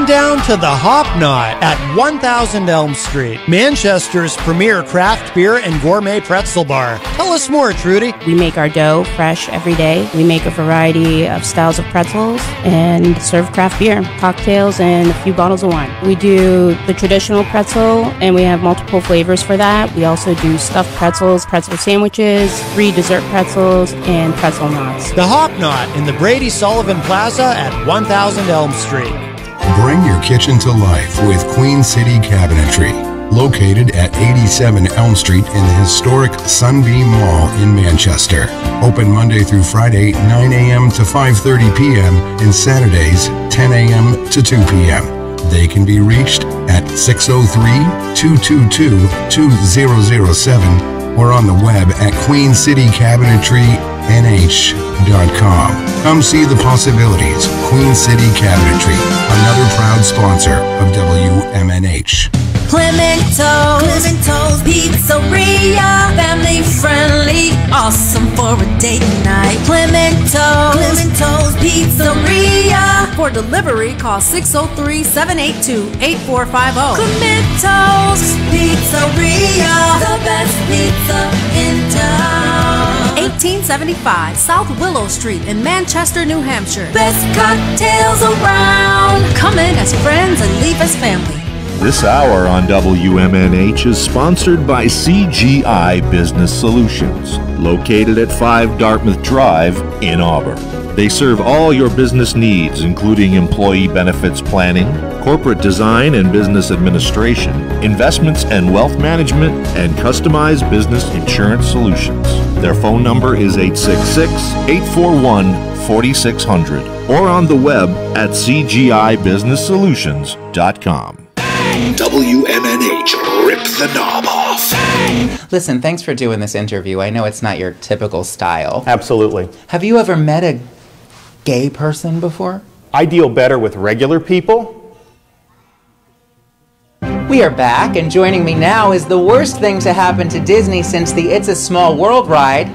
on down to the Hop Knot at 1000 Elm Street, Manchester's premier craft beer and gourmet pretzel bar. Tell us more, Trudy. We make our dough fresh every day. We make a variety of styles of pretzels and serve craft beer, cocktails, and a few bottles of wine. We do the traditional pretzel, and we have multiple flavors for that. We also do stuffed pretzels, pretzel sandwiches, free dessert pretzels, and pretzel knots. The Hop Knot in the Brady Sullivan Plaza at 1000 Elm Street. Bring your kitchen to life with Queen City Cabinetry, located at 87 Elm Street in the historic Sunbeam Mall in Manchester. Open Monday through Friday, 9 a.m. to 5:30 p.m. and Saturdays, 10 a.m. to 2 p.m. They can be reached at 603-222-2007 or on the web at queencitycabinetrynh.com. Come see the possibilities. Queen City Cabinetry, another proud sponsor of WMNH. Clemento's Pizzeria, family friendly, awesome for a date night. Clemento's Pizzeria. For delivery, call 603-782-8450. Clemento's Pizzeria, the best pizza in town. 1875 South Willow Street in Manchester, New Hampshire. Best cocktails around. Come in as friends and leave as family. This hour on WMNH is sponsored by CGI Business Solutions, located at 5 Dartmouth Drive in Auburn. They serve all your business needs, including employee benefits planning, corporate design and business administration, investments and wealth management, and customized business insurance solutions. Their phone number is 866-841-4600 or on the web at cgibusinesssolutions.com. WMNH, rip the knob off. Listen, thanks for doing this interview. I know it's not your typical style. Absolutely. Have you ever met a gay person before? I deal better with regular people. We are back, and joining me now is the worst thing to happen to Disney since the It's a Small World ride,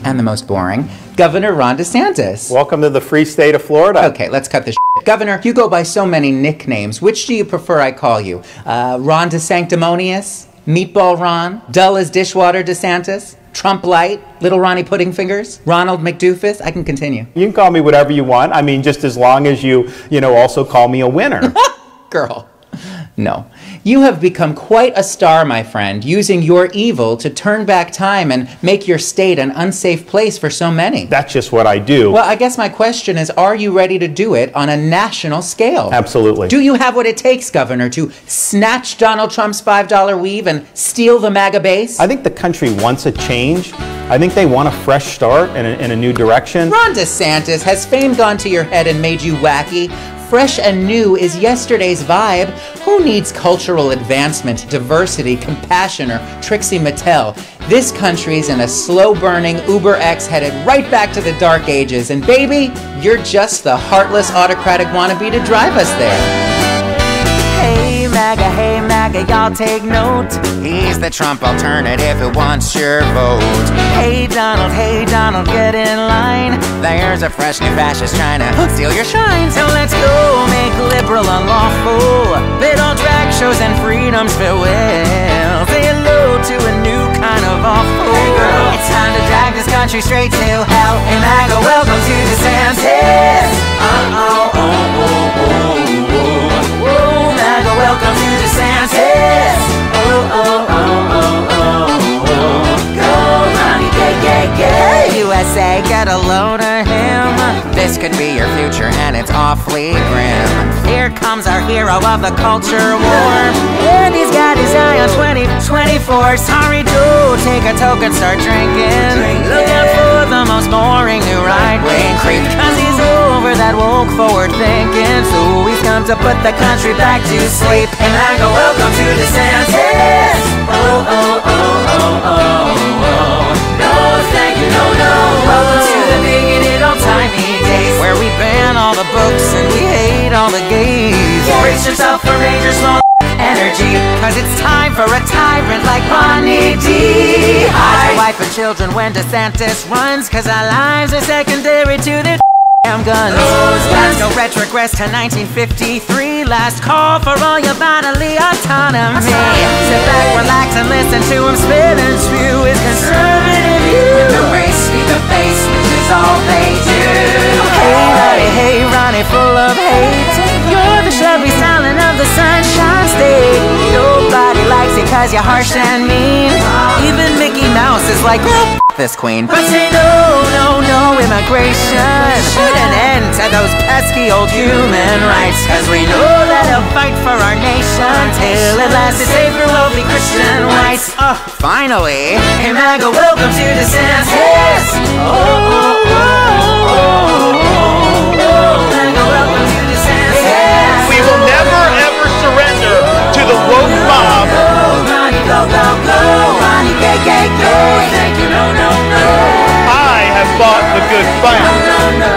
and the most boring, Governor Ron DeSantis. Welcome to the free state of Florida. Okay, let's cut this shit. Governor, you go by so many nicknames. Which do you prefer I call you? Ron DeSanctimonious? Meatball Ron? Dull as dishwater DeSantis? Trump Light? Little Ronnie Pudding Fingers? Ronald McDoofus? I can continue. You can call me whatever you want. I mean, just as long as you also call me a winner. Girl. No. You have become quite a star, my friend, using your evil to turn back time and make your state an unsafe place for so many. That's just what I do. Well, I guess my question is, are you ready to do it on a national scale? Absolutely. Do you have what it takes, Governor, to snatch Donald Trump's $5 weave and steal the MAGA base? I think the country wants a change. I think they want a fresh start in a new direction. Ron DeSantis, has fame gone to your head and made you wacky? Fresh and new is yesterday's vibe. Who needs cultural advancement, diversity, compassion, or Trixie Mattel? This country's in a slow-burning Uber X headed right back to the dark ages. And baby, you're just the heartless autocratic wannabe to drive us there. Hey MAGA, y'all take note. He's the Trump alternative who wants your vote. Hey Donald, get in line. There's a fresh new fascist trying to steal your shine. So let's go make liberal unlawful. Bid on drag shows and freedom's farewell. Say hello to a new kind of awful. Hey girl, it's time to drag this country straight to hell. Hey MAGA, welcome to DeSantis. MAGA, welcome to DeSantis. Go Ronnie, gay. USA, get a load of him. This could be your future and it's awfully grim. Here comes our hero of the culture war. And he's got his eye on 2024. Sorry, Joe, take a token, start drinking. Look out for the most boring new right-wing creep. Cause he's over that woke forward thinking. So he's come to put the country back to sleep. And I go, welcome to DeSantis. No, thank you, no. Welcome to the bigoted old-timey days where we ban all the books and we hate all the gays. Brace yourself for major small energy, cause it's time for a tyrant like Ronnie D. Hide your wife and children when DeSantis runs, cause our lives are secondary to the damn guns. Let's go retrogress to 1953. Last call for all your bodily autonomy. Sit back, relax, and listen to him spit and spew his conservative view. The race, be the face, which is all they do. Hey, Ronnie, full of hate. You're the Chevy Stalin of the Sunshine State. Nobody likes you cause you're harsh and mean. Even Mickey Mouse is like, well, this queen. But say no, immigration. Put an end to those pesky old human rights. Cause we know that he'll fight for our nation till at last it's safe for wealthy Christian whites. Finally, hey MAGA, welcome to DeSantis. We will never ever surrender to the woke mob. Ronnie, go, go, go. Ronnie, gay, gay, gay. Thank you, no, no, no. I have fought the good fight. No, no, no.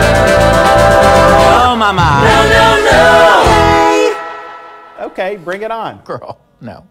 Oh, mama. No, no, no. Okay, bring it on. Girl, no.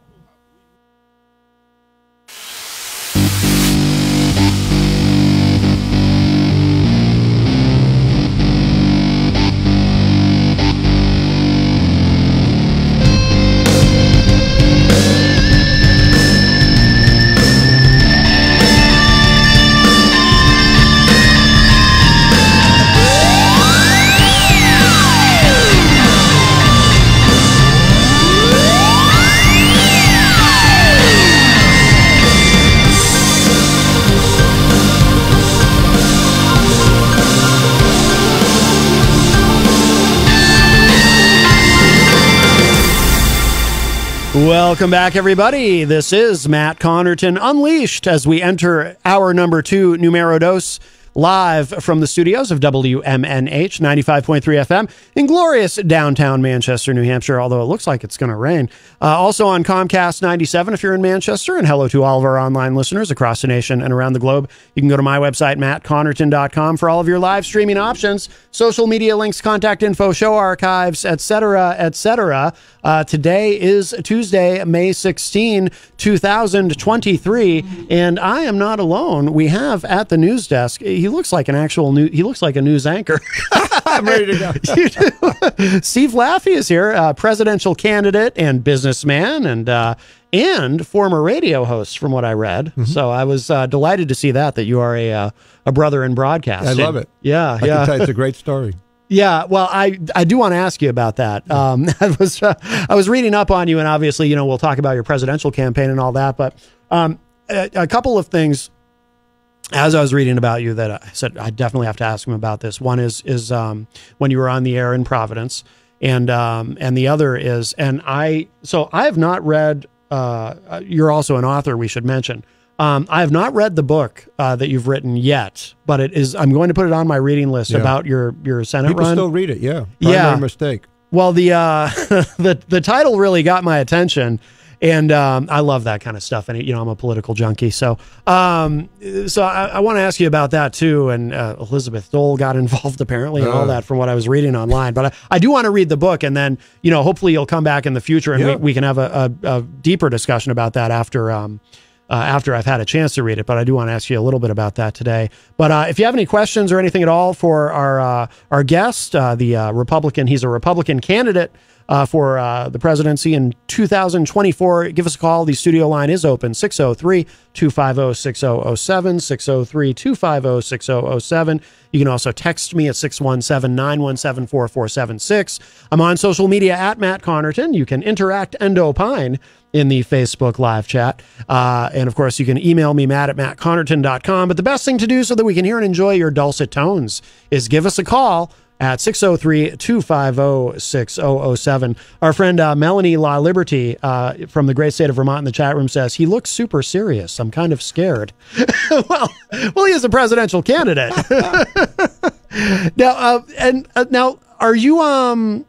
Welcome back, everybody. This is Matt Connerton Unleashed as we enter hour number 2, Numero Dos, live from the studios of WMNH 95.3 FM in glorious downtown Manchester, New Hampshire, although it looks like it's going to rain. Also on Comcast 97 if you're in Manchester, and hello to all of our online listeners across the nation and around the globe. You can go to my website, mattconnerton.com, for all of your live streaming options, social media links, contact info, show archives, etc., etc. Today is Tuesday, May 16, 2023, and I am not alone. We have at the news desk, he looks like an actual he looks like a news anchor. I'm ready to go. You do. Steve Laffey is here, presidential candidate and businessman, and former radio host, from what I read. Mm-hmm. So I was delighted to see that you are a brother in broadcasting. I love it. Yeah, I can tell you it's a great story. Yeah, well, I do want to ask you about that. I was reading up on you, and obviously, we'll talk about your presidential campaign and all that. But a couple of things as I was reading about you that I said I definitely have to ask him about this. One is when you were on the air in Providence, and the other is, I have not read. You're also an author, we should mention. I have not read the book that you've written yet, but I'm going to put it on my reading list about your Senate People run. still read it, yeah. Primary mistake. Well, the title really got my attention, and I love that kind of stuff. And I'm a political junkie, so I want to ask you about that too. And Elizabeth Dole got involved apparently, and all that from what I was reading online. But I do want to read the book, and then hopefully you'll come back in the future, and we can have a deeper discussion about that after I've had a chance to read it. But I do want to ask you a little bit about that today. But if you have any questions or anything at all for our guest, the Republican, he's a Republican candidate for the presidency in 2024, give us a call. The studio line is open, 603-250-6007, 603-250-6007. You can also text me at 617-917-4476. I'm on social media at Matt Connerton. You can interact and opine in the Facebook live chat. And of course, you can email me, matt@mattconnerton.com. But the best thing to do so that we can hear and enjoy your dulcet tones is give us a call at 603-250-6007. Our friend Melanie La Liberty from the great state of Vermont in the chat room says, he looks super serious. I'm kind of scared. well, he is a presidential candidate. Now, now, are you going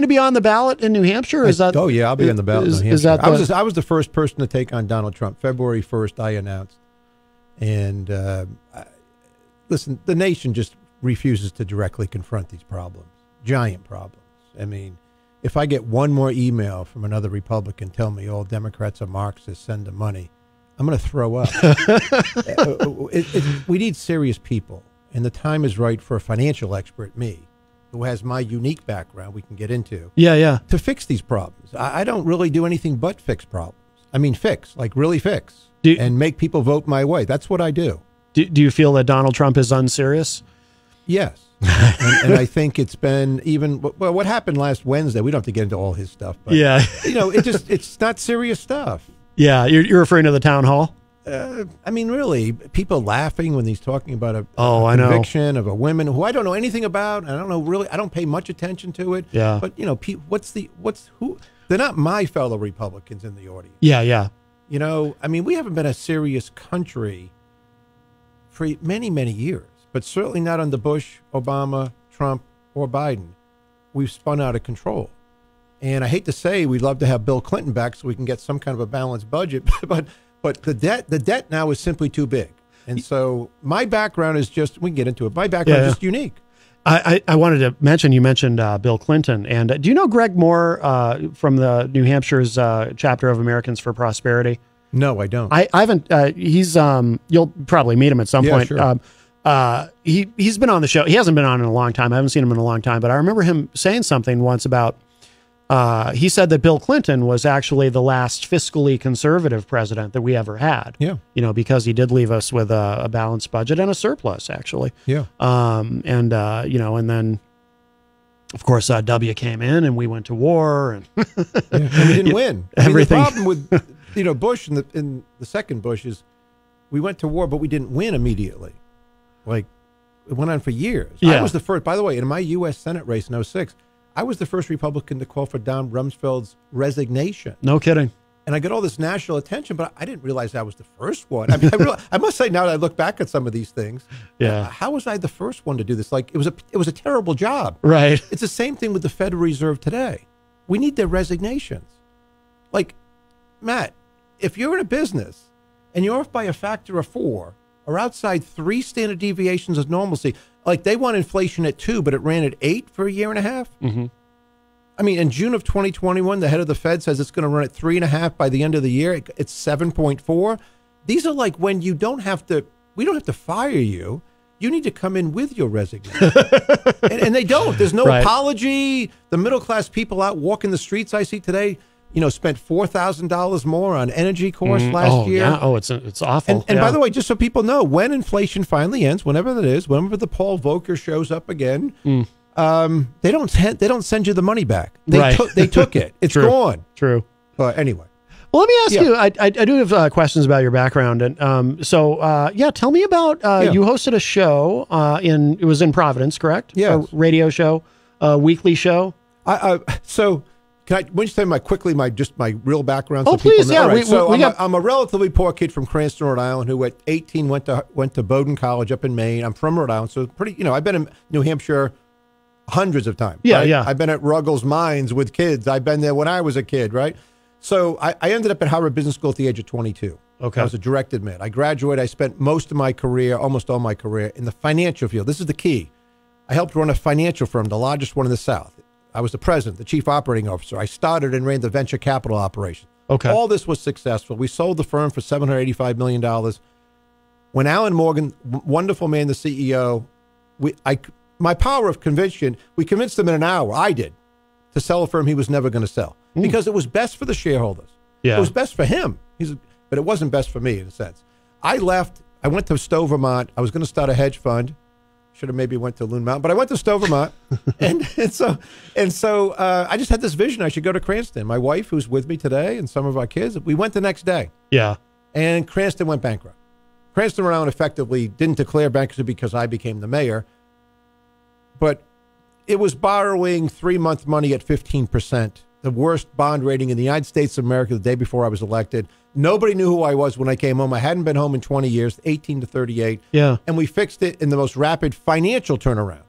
to be on the ballot in New Hampshire? Oh yeah, I'll be on the ballot in New Hampshire. I was the first person to take on Donald Trump. February 1st, I announced. And listen, the nation just refuses to directly confront these problems, giant problems. I mean, if I get one more email from another Republican telling me all Democrats are Marxists, send them money, I'm going to throw up. We need serious people. and the time is right for a financial expert, me, who has my unique background we can get into. Yeah. To fix these problems. I don't really do anything but fix problems. I mean, really fix, and make people vote my way. That's what I do. Do you feel that Donald Trump is unserious? Yes. and I think it's been what happened last Wednesday. We don't have to get into all his stuff, but yeah, it's not serious stuff. Yeah, you're referring to the town hall. I mean, really, people laughing when he's talking about a conviction of a woman who I don't know anything about. I don't know really. I don't pay much attention to it. Yeah, but who? They're not my fellow Republicans in the audience. Yeah. I mean, we haven't been a serious country for many, many years. But certainly not under Bush, Obama, Trump, or Biden. We've spun out of control. And I hate to say we'd love to have Bill Clinton back so we can get some kind of a balanced budget, but the debt now is simply too big. And so my background is just, we can get into it, my background is just unique. I wanted to mention, you mentioned Bill Clinton. And do you know Greg Moore from the New Hampshire's chapter of Americans for Prosperity? No, I don't. I haven't, he's, you'll probably meet him at some point. Sure. He's been on the show. He hasn't been on in a long time. I haven't seen him in a long time, but I remember him saying something once about, he said that Bill Clinton was actually the last fiscally conservative president that we ever had. Yeah. Because he did leave us with a balanced budget and a surplus, actually. Yeah. And then of course, W came in and we went to war and, and we didn't win. Everything. I mean, the problem with, Bush in the second Bush is we went to war, but we didn't win immediately. Like, it went on for years. Yeah. I was the first, by the way, in my U.S. Senate race in 2006, I was the first Republican to call for Don Rumsfeld's resignation. No kidding. And I got all this national attention, but I didn't realize I was the first one. I mean, I must say now that I look back at some of these things, how was I the first one to do this? Like, it was a terrible job. Right. It's the same thing with the Federal Reserve today. We need their resignations. Like, Matt, if you're in a business and you're off by a factor of 4, or outside 3 standard deviations of normalcy. Like, they want inflation at 2, but it ran at 8 for a year and a half. Mm-hmm. I mean, in June of 2021, the head of the Fed says it's going to run at 3.5 by the end of the year. It's 7.4. These are like when we don't have to fire you. You need to come in with your resignation. and they don't. There's no apology. The middle-class people out walking the streets I see today, spent $4,000 more on energy costs last year. Yeah. Oh, it's awful. And by the way, just so people know, when inflation finally ends, whenever that is, whenever the Paul Volcker shows up again, they don't send you the money back. They took it. It's gone. True. But anyway. Well, let me ask you. I do have questions about your background, and tell me about you hosted a show it was in Providence, correct? Yeah, a radio show, a weekly show. Can I just tell you my real background? Oh, please, yeah. Right. I'm a relatively poor kid from Cranston, Rhode Island, who at 18 went to Bowdoin College up in Maine. I'm from Rhode Island, so pretty. I've been in New Hampshire hundreds of times. Yeah, right? yeah. I've been at Ruggles Mines with kids. I've been there when I was a kid, right? So I ended up at Harvard Business School at the age of 22. Okay. I was a direct admit. I graduated. I spent most of my career, almost all my career, in the financial field. This is the key. I helped run a financial firm, the largest one in the South. I was the president, the chief operating officer. I started and ran the venture capital operation. Okay. All this was successful. We sold the firm for $785 million. When Alan Morgan, wonderful man, the CEO, my power of conviction, we convinced him in an hour, I did, to sell a firm he was never going to sell. Because it was best for the shareholders. Yeah. It was best for him. But it wasn't best for me in a sense. I left. I went to Stowe, Vermont. I was going to start a hedge fund. Should have maybe went to Loon Mountain, but I went to Stowe, Vermont, and so I just had this vision. I should go to Cranston. My wife, who's with me today, and some of our kids, we went the next day. Yeah, and Cranston went bankrupt. Cranston, Rhode Island, effectively didn't declare bankruptcy because I became the mayor, but it was borrowing 3-month money at 15%, the worst bond rating in the United States of America. The day before I was elected. Nobody knew who I was when I came home. I hadn't been home in 20 years, 18 to 38. Yeah. And we fixed it in the most rapid financial turnaround.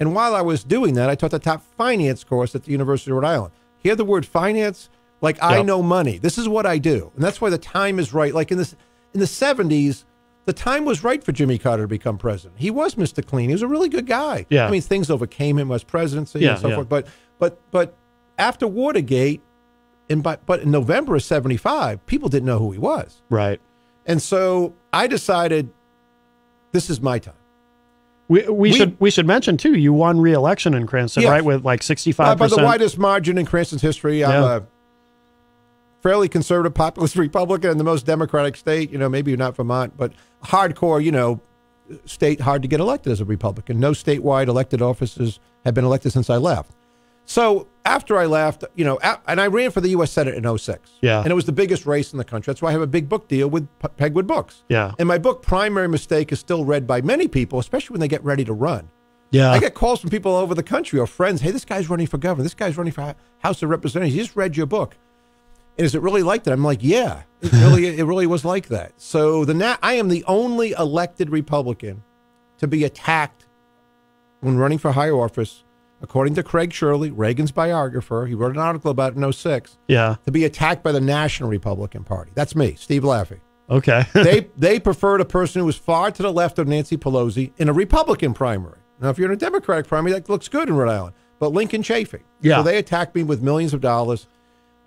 And while I was doing that, I taught the top finance course at the University of Rhode Island. Hear the word finance? Like, I know money. This is what I do. And that's why the time is right. Like in the 70s, the time was right for Jimmy Carter to become president. He was Mr. Clean. He was a really good guy. Yeah. I mean, things overcame him as presidency and so forth. But after Watergate, but in November of 75, people didn't know who he was. Right. And so I decided this is my time. We should mention too. You won re-election in Cranston, Yes. right, with like 65%. By the widest margin in Cranston's history. I'm a fairly conservative populist Republican in the most democratic state. Maybe you're not Vermont, but hardcore, state hard to get elected as a Republican. No statewide elected officers have been elected since I left. So after I left, and I ran for the U.S. Senate in 2006. Yeah. And it was the biggest race in the country. That's why I have a big book deal with Pegwood Books. Yeah. And my book, Primary Mistake, is still read by many people, especially when they get ready to run. Yeah. I get calls from people all over the country or friends. Hey, this guy's running for governor. This guy's running for House of Representatives. He just read your book. And is it really like that? I'm like, yeah, it really was like that. So I am the only elected Republican to be attacked when running for higher office, according to Craig Shirley, Reagan's biographer. He wrote an article about it in 2006. Yeah. To be attacked by the National Republican Party. That's me, Steve Laffey. Okay. They preferred a person who was far to the left of Nancy Pelosi in a Republican primary. Now, if you're in a Democratic primary, that looks good in Rhode Island. But Lincoln Chafee. Yeah. So they attacked me with millions of dollars.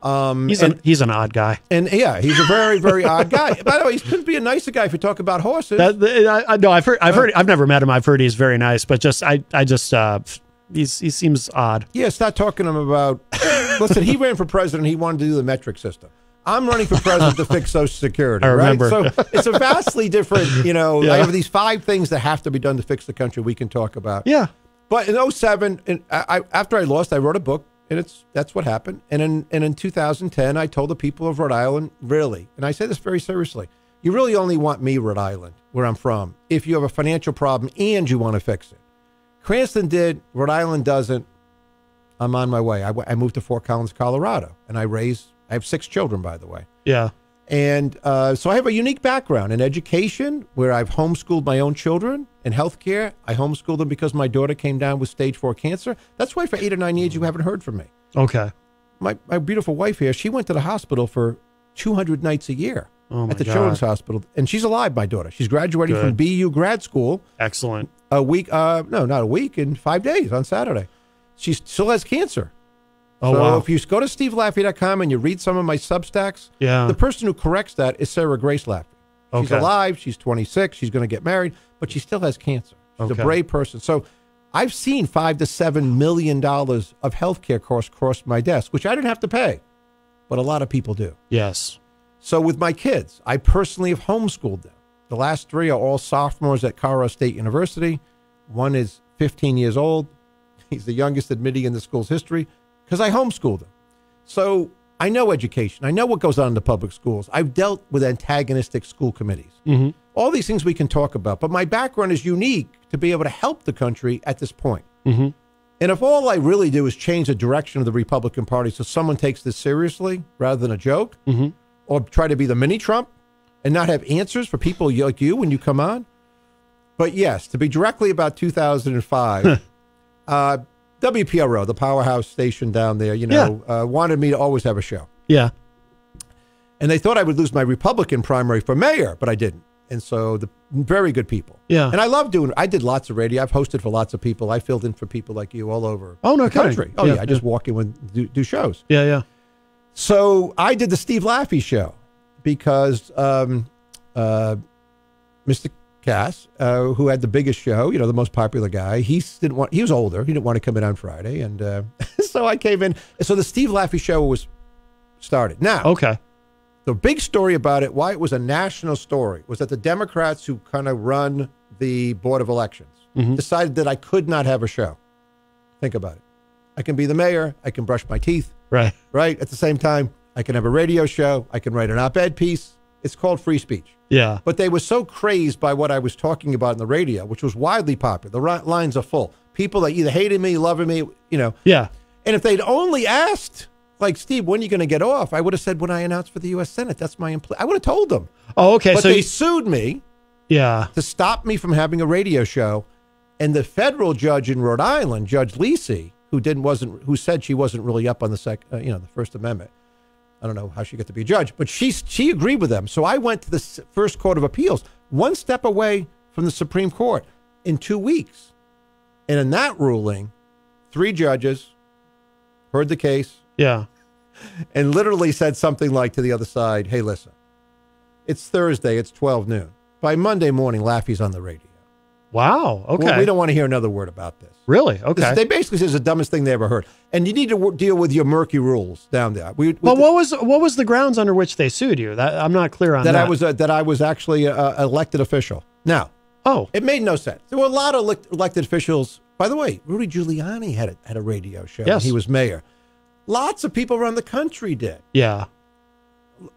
He's an odd guy. And yeah, he's a very, very odd guy. By the way, he couldn't be a nicer guy if you talk about horses. No, I've heard. I've never met him. I've heard he's very nice, but he seems odd. Yeah, start talking to him about. Listen, he ran for president. He wanted to do the metric system. I'm running for president to fix Social Security. I remember. Right? So it's a vastly different. Yeah. I have these 5 things that have to be done to fix the country. We can talk about. Yeah. But in 2007, after I lost, I wrote a book. And that's what happened. And in 2010, I told the people of Rhode Island, really, and I say this very seriously, you really only want me, Rhode Island, where I'm from, if you have a financial problem and you want to fix it. Cranston did, Rhode Island doesn't. I'm on my way. I moved to Fort Collins, Colorado, and I have 6 children, by the way. Yeah. And so I have a unique background in education, where I've homeschooled my own children. In healthcare, I homeschooled them because my daughter came down with stage 4 cancer. That's why for 8 or 9 years you haven't heard from me. Okay. My beautiful wife here, she went to the hospital for 200 nights a year at the Children's Hospital. And she's alive, my daughter. She's graduating from BU grad school. Excellent. A week, no, not a week, in 5 days on Saturday. She still has cancer. Oh, so wow. if you go to stevelaffey.com and you read some of my Substacks, the person who corrects that is Sarah Grace Laffey. She's alive. She's 26. She's going to get married, but she still has cancer. She's a brave person. So I've seen $5 to $7 million of healthcare costs cross my desk, which I didn't have to pay, but a lot of people do. Yes. So with my kids, I personally have homeschooled them. The last 3 are all sophomores at Colorado State University. One is 15 years old. He's the youngest admittee in the school's history because I homeschooled him. So I know education. I know what goes on in the public schools. I've dealt with antagonistic school committees. Mm-hmm. All these things we can talk about, but my background is unique to be able to help the country at this point. Mm-hmm. And if all I really do is change the direction of the Republican Party so someone takes this seriously rather than a joke, or try to be the mini Trump and not have answers for people like you when you come on. But yes, to be directly about 2005, WPRO, the powerhouse station down there, wanted me to always have a show. Yeah. And they thought I would lose my Republican primary for mayor, but I didn't. And so the very good people. Yeah. And I love doing it. I did lots of radio. I've hosted for lots of people. I filled in for people like you all over the country. Oh, yeah. I just walk in and do shows. Yeah, yeah. So I did the Steve Laffey show because Mr. Cass, who had the biggest show, the most popular guy, he was older. He didn't want to come in on Friday. And so I came in. So the Steve Laffey show was started. Now, the big story about it, why it was a national story, was that the Democrats who kind of run the Board of Elections decided that I could not have a show. Think about it. I can be the mayor. I can brush my teeth. Right. Right. At the same time, I can have a radio show. I can write an op-ed piece. It's called free speech. Yeah. But they were so crazed by what I was talking about in the radio, which was widely popular. The lines are full. People that either hated me, loving me, Yeah. And if they'd only asked, like, Steve, when are you going to get off? I would have said, when I announced for the U.S. Senate. That's my I would have told them. Oh, okay. But So they sued me. Yeah. To stop me from having a radio show. And the federal judge in Rhode Island, Judge Lisi, who said she wasn't really up on the First Amendment. I don't know how she got to be a judge, but she agreed with them. So I went to the First Court of Appeals, one step away from the Supreme Court, in 2 weeks. And in that ruling, 3 judges heard the case. Yeah. And literally said something like to the other side, hey, listen, it's Thursday, it's 12 noon. By Monday morning, Laffey's on the radio. Wow. Okay. Well, we don't want to hear another word about this. Really? Okay. They basically say it's the dumbest thing they ever heard. And you need to deal with your murky rules down there. Well, what was the grounds under which they sued you? I'm not clear on that. That I was actually an elected official. Now, it made no sense. There were a lot of elected officials. By the way, Rudy Giuliani had a radio show. Yes. He was mayor. Lots of people around the country did. Yeah.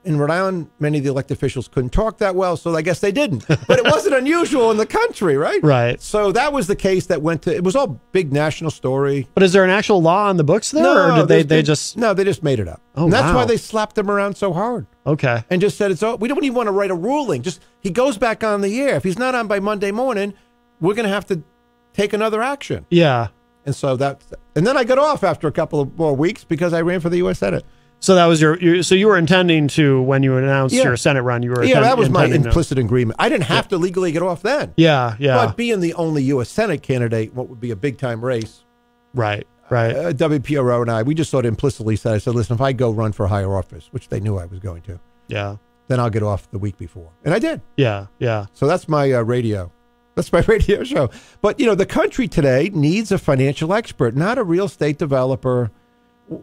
In Rhode Island, many of the elected officials couldn't talk that well, so I guess they didn't. But it wasn't unusual in the country, right? Right. So that was the case that went to. It was all big national story. But is there an actual law on the books there, or did they just? No, they just made it up. Oh, and that's wow. why they slapped him around so hard. Okay. And just said we don't even want to write a ruling. Just he goes back on the air. If he's not on by Monday morning, we're going to have to take another action. Yeah. And so and then I got off after a couple of more weeks because I ran for the U.S. Senate. So that was so you were intending to, when you announced your Senate run, you were that was my implicit agreement. I didn't have to legally get off then. Yeah. But being the only U.S. Senate candidate, what would be a big time race. Right. WPRO and I, we just sort of implicitly said, listen, if I go run for higher office, which they knew I was going to, then I'll get off the week before. And I did. Yeah. So that's my radio. That's my radio show. But, the country today needs a financial expert, not a real estate developer.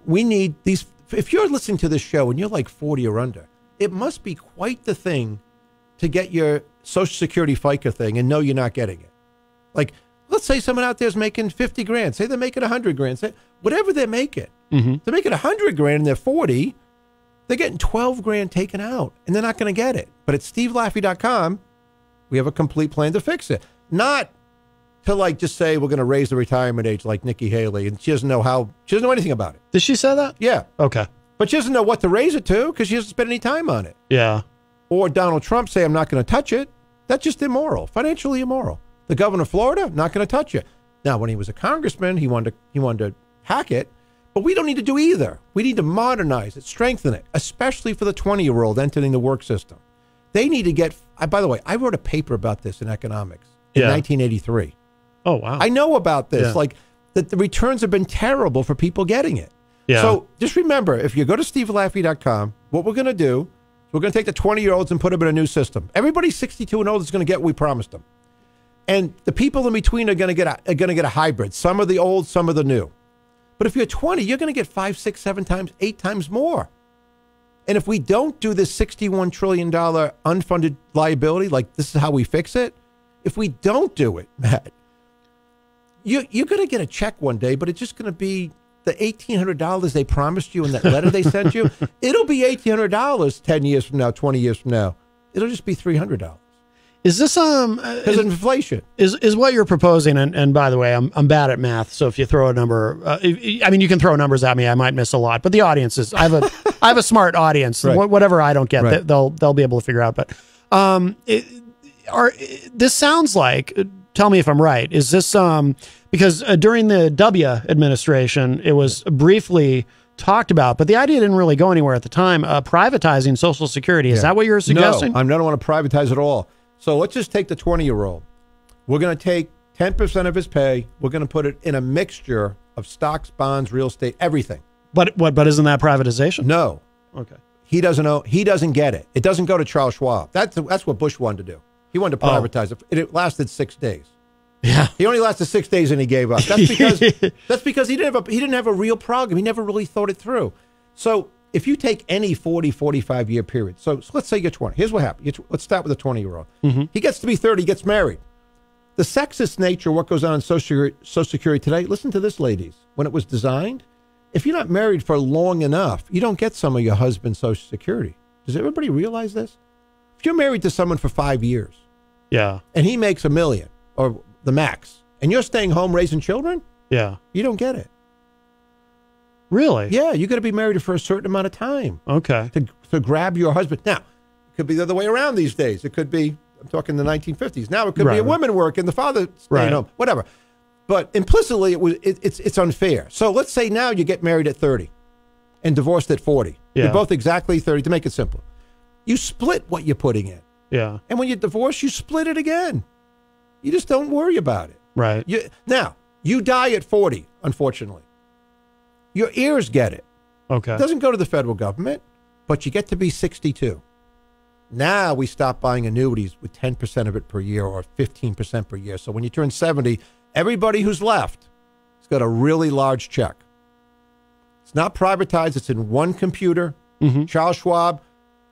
We need these. If you're listening to this show and you're like 40 or under, it must be quite the thing to get your Social Security FICA thing and know you're not getting it. Like, let's say someone out there is making 50 grand. Say they're making 100 grand. Say whatever they're making. Mm-hmm. They're making 100 grand and they're 40. They're getting 12 grand taken out and they're not going to get it. But at stevelaffey.com, we have a complete plan to fix it. Not to just say we're going to raise the retirement age like Nikki Haley, and she doesn't know anything about it. Did she say that? Yeah. Okay. But she doesn't know what to raise it to because she hasn't spent any time on it. Yeah. Or Donald Trump say, I'm not going to touch it. That's just immoral, financially immoral. The governor of Florida, not going to touch it. Now, when he was a congressman, he wanted to hack it, but we don't need to do either. We need to modernize it, strengthen it, especially for the 20-year-old entering the work system. They need to get, by the way, I wrote a paper about this in economics in 1983. Oh, wow. I know about this, that the returns have been terrible for people getting it. Yeah. So just remember, if you go to stevelaffey.com, what we're going to do is we're going to take the 20-year-olds and put them in a new system. Everybody 62 and old is going to get what we promised them. And the people in between are going to get a hybrid. Some are the old, some are the new. But if you're 20, you're going to get 5, 6, 7 times, 8 times more. And if we don't do this $61 trillion unfunded liability, like this is how we fix it, if we don't do it, Matt, you're going to get a check one day, but it's just going to be the $1,800 they promised you in that letter they sent you. It'll be $1,800 10 years from now, 20 years from now. It'll just be $300. Is this because of inflation? Is what you're proposing? And by the way, I'm bad at math, so if you throw a number, you can throw numbers at me. I might miss a lot, but the audience is. I have a smart audience. Right. Whatever I don't get, they'll be able to figure out. But this sounds like. Tell me if I'm right. Is this because during the W administration, it was briefly talked about, but the idea didn't really go anywhere at the time. Privatizing Social Security. Is that what you're suggesting? No, I don't want to privatize it all. So let's just take the 20-year-old. We're going to take 10% of his pay. We're going to put it in a mixture of stocks, bonds, real estate, everything. But isn't that privatization? No. Okay. He doesn't know. He doesn't get it. It doesn't go to Charles Schwab. That's what Bush wanted to do. He wanted to privatize it. It lasted 6 days. Yeah. He only lasted 6 days and he gave up. That's because he didn't have a real program. He never really thought it through. So if you take any 40, 45-year period, so let's say you're 20. Here's what happened. Let's start with a 20-year-old. Mm-hmm. He gets to be 30, gets married. The sexist nature of what goes on in Social Security today, listen to this, ladies. When it was designed, if you're not married for long enough, you don't get some of your husband's Social Security. Does everybody realize this? If you're married to someone for 5 years, and he makes $1 million or the max, and you're staying home raising children, you don't get it. Really? Yeah, you got to be married for a certain amount of time. Okay. To grab your husband. Now, it could be the other way around these days. It could be, I'm talking the 1950s. Now it could be a woman working, the father staying home, whatever. But implicitly, it's unfair. So let's say now you get married at 30 and divorced at 40. Yeah. You're both exactly 30, to make it simple. You split what you're putting in. Yeah. And when you divorce, you split it again. You just don't worry about it. Right. Now, you die at 40, unfortunately. Your heirs get it. Okay. It doesn't go to the federal government, but you get to be 62. Now we stop buying annuities with 10% of it per year or 15% per year. So when you turn 70, everybody who's left has got a really large check. It's not privatized. It's in one computer. Charles Schwab,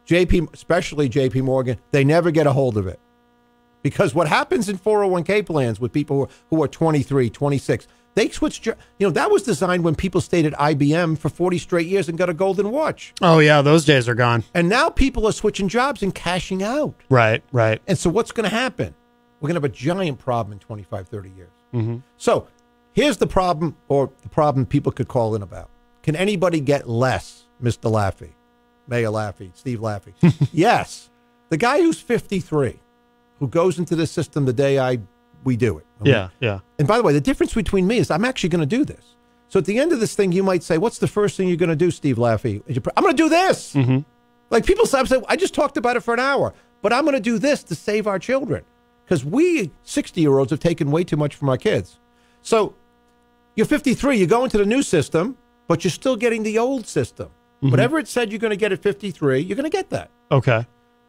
especially JP Morgan, they never get a hold of it. Because what happens in 401k plans with people who are 23, 26, they switch. That was designed when people stayed at IBM for 40 straight years and got a golden watch. Oh, yeah, those days are gone. And now people are switching jobs and cashing out. Right. And so what's going to happen? We're going to have a giant problem in 25, 30 years. So here's the problem, or the problem people could call in about. Can anybody get less, Mr. Laffey, Mayor Laffey, Steve Laffey? Yes. The guy who's 53, who goes into the system the day we do it. Yeah. And by the way, the difference between me is I'm actually going to do this. So at the end of this thing, you might say, what's the first thing you're going to do, Steve Laffey? I'm going to do this. Like people say, I just talked about it for an hour, but I'm going to do this to save our children. Because we 60-year-olds have taken way too much from our kids. So you're 53, you go into the new system, but you're still getting the old system. Whatever it said you're going to get at 53, you're going to get that. Okay.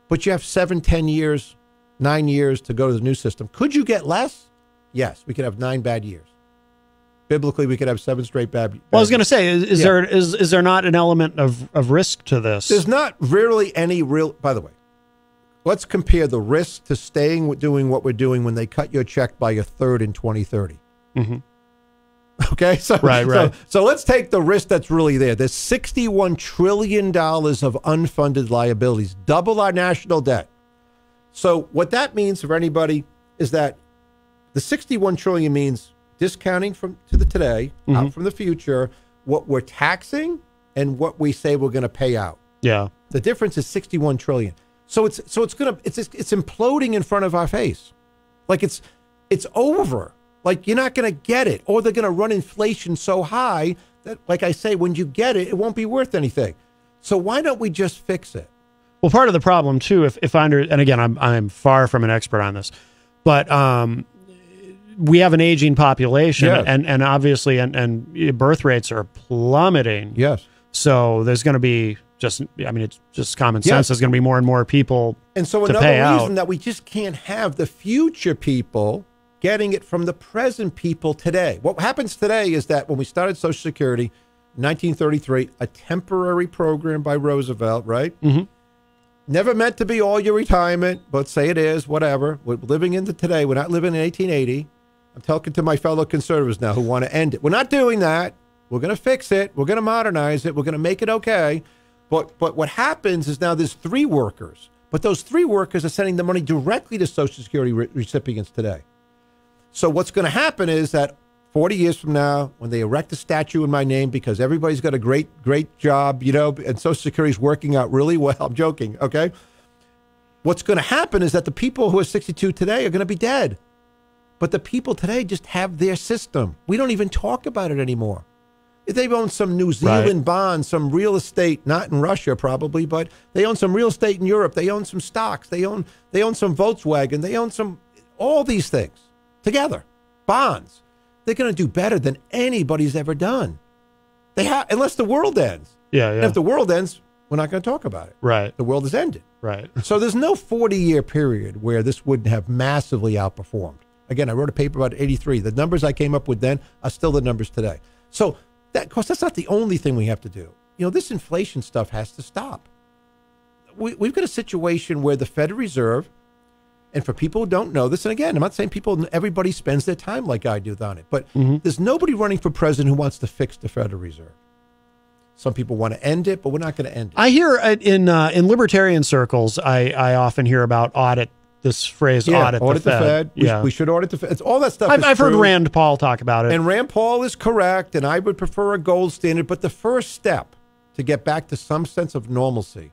But you have 7, 10 years, 9 years to go to the new system. Could you get less? Yes, we could have 9 bad years. Biblically, we could have 7 straight bad years. Well, I was going to say, is there not an element of risk to this? There's not really any real, by the way, let's compare the risk to staying doing what we're doing when they cut your check by a third in 2030. Okay, so right. So let's take the risk that's really there. There's $61 trillion of unfunded liabilities, double our national debt. So what that means for anybody is that the $61 trillion means discounting to the today, out from the future, what we're taxing and what we say we're going to pay out. Yeah, the difference is $61 trillion. So it's imploding in front of our face, like it's over. Like, you're not going to get it, or they're going to run inflation so high that, like I say, when you get it, it won't be worth anything. So why don't we just fix it? Well, part of the problem too, if I and again, I'm far from an expert on this, but we have an aging population, and obviously, and birth rates are plummeting. Yes. So there's going to be it's just common sense. There's going to be more and more people, and so another reason that we just can't have the future people getting it from the present people today. What happens today is that when we started Social Security in 1933, a temporary program by Roosevelt, right? Never meant to be all your retirement, but say it is, whatever. We're living into today. We're not living in 1880. I'm talking to my fellow conservatives now who want to end it. We're not doing that. We're going to fix it. We're going to modernize it. We're going to make it okay. But what happens is now there's 3 workers, but those 3 workers are sending the money directly to Social Security recipients today. So what's going to happen is that 40 years from now, when they erect a statue in my name because everybody's got a great job, and Social Security is working out really well. I'm joking, okay? What's going to happen is that the people who are 62 today are going to be dead. But the people today just have their system. We don't even talk about it anymore. If they own some New Zealand bonds, some real estate, not in Russia probably, but they own some real estate in Europe. They own some stocks. They own some Volkswagen. They own all these things. Together, bonds, they're going to do better than anybody's ever done. Unless the world ends. Yeah. And if the world ends, we're not going to talk about it. Right. The world has ended. Right. So there's no 40-year period where this wouldn't have massively outperformed. Again, I wrote a paper about 83. The numbers I came up with then are still the numbers today. So of course, that's not the only thing we have to do. This inflation stuff has to stop. We've got a situation where the Federal Reserve, and for people who don't know this, and again, I'm not saying everybody spends their time like I do on it, but there's nobody running for president who wants to fix the Federal Reserve. Some people want to end it, but we're not going to end it. I hear in libertarian circles, I often hear about audit the Fed. We should audit the Fed. It's all that stuff. I've heard Rand Paul talk about it. And Rand Paul is correct, and I would prefer a gold standard. But the first step to get back to some sense of normalcy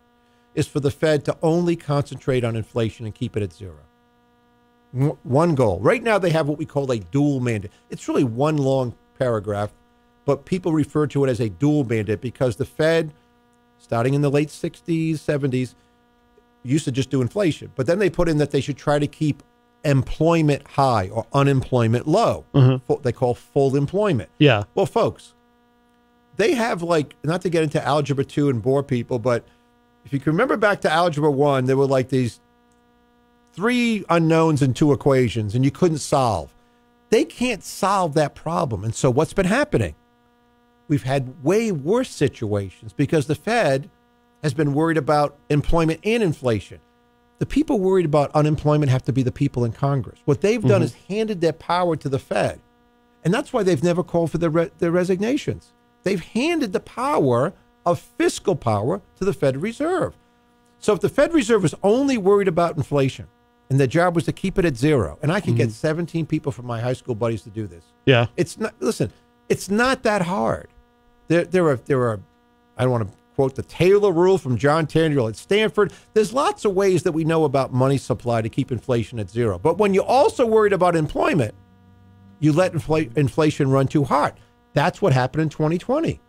is for the Fed to only concentrate on inflation and keep it at 0. One goal. Right now they have what we call a dual mandate. It's really one long paragraph, but people refer to it as a dual mandate because the Fed, starting in the late 60s, 70s, used to just do inflation. But then they put in that they should try to keep employment high or unemployment low. They call full employment. Yeah. Well, folks, they have not to get into algebra 2 and bore people, but If you can remember back to Algebra 1, there were like these 3 unknowns and 2 equations, and you couldn't solve. They can't solve that problem. And so what's been happening? We've had way worse situations because the Fed has been worried about employment and inflation. The people worried about unemployment have to be the people in Congress. What they've done is handed their power to the Fed. And that's why they've never called for their resignations. They've handed the power of fiscal power to the Federal Reserve. So if the Federal Reserve was only worried about inflation and their job was to keep it at 0, and I can get 17 people from my high school buddies to do this. Yeah. It's not, listen, it's not that hard. There are, I don't want to quote the Taylor rule from John Tannenwald at Stanford. There's lots of ways that we know about money supply to keep inflation at 0. But when you're also worried about employment, you let inflation run too hard. That's what happened in 2020.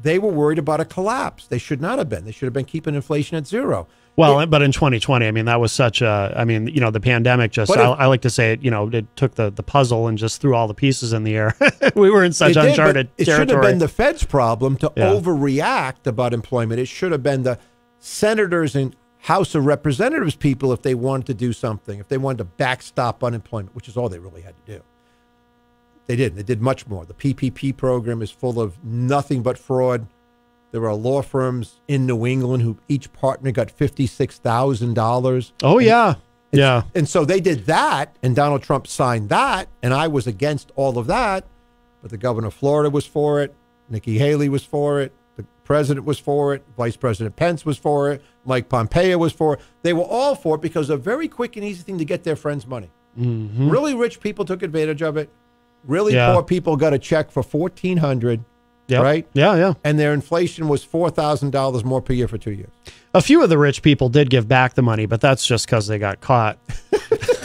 They were worried about a collapse. They should not have been. They should have been keeping inflation at 0. Well, but in 2020, I mean, that was such a, I mean, you know, the pandemic just, I like to say it, you know, it took the puzzle and just threw all the pieces in the air. We were in such uncharted territory. It should have been the Fed's problem to overreact about employment. It should have been the senators and House of Representatives people if they wanted to do something, if they wanted to backstop unemployment, which is all they really had to do. They didn't. They did much more. The PPP program is full of nothing but fraud. There are law firms in New England who each partner got $56,000. Oh, yeah. Yeah. And so they did that, and Donald Trump signed that, and I was against all of that. But the governor of Florida was for it. Nikki Haley was for it. The president was for it. Vice President Pence was for it. Mike Pompeo was for it. They were all for it because it's a very quick and easy thing to get their friends' money. Really rich people took advantage of it. Really poor people got a check for $1,400, right? Yeah, yeah. And their inflation was $4,000 more per year for 2 years. A few of the rich people did give back the money, but that's just because they got caught.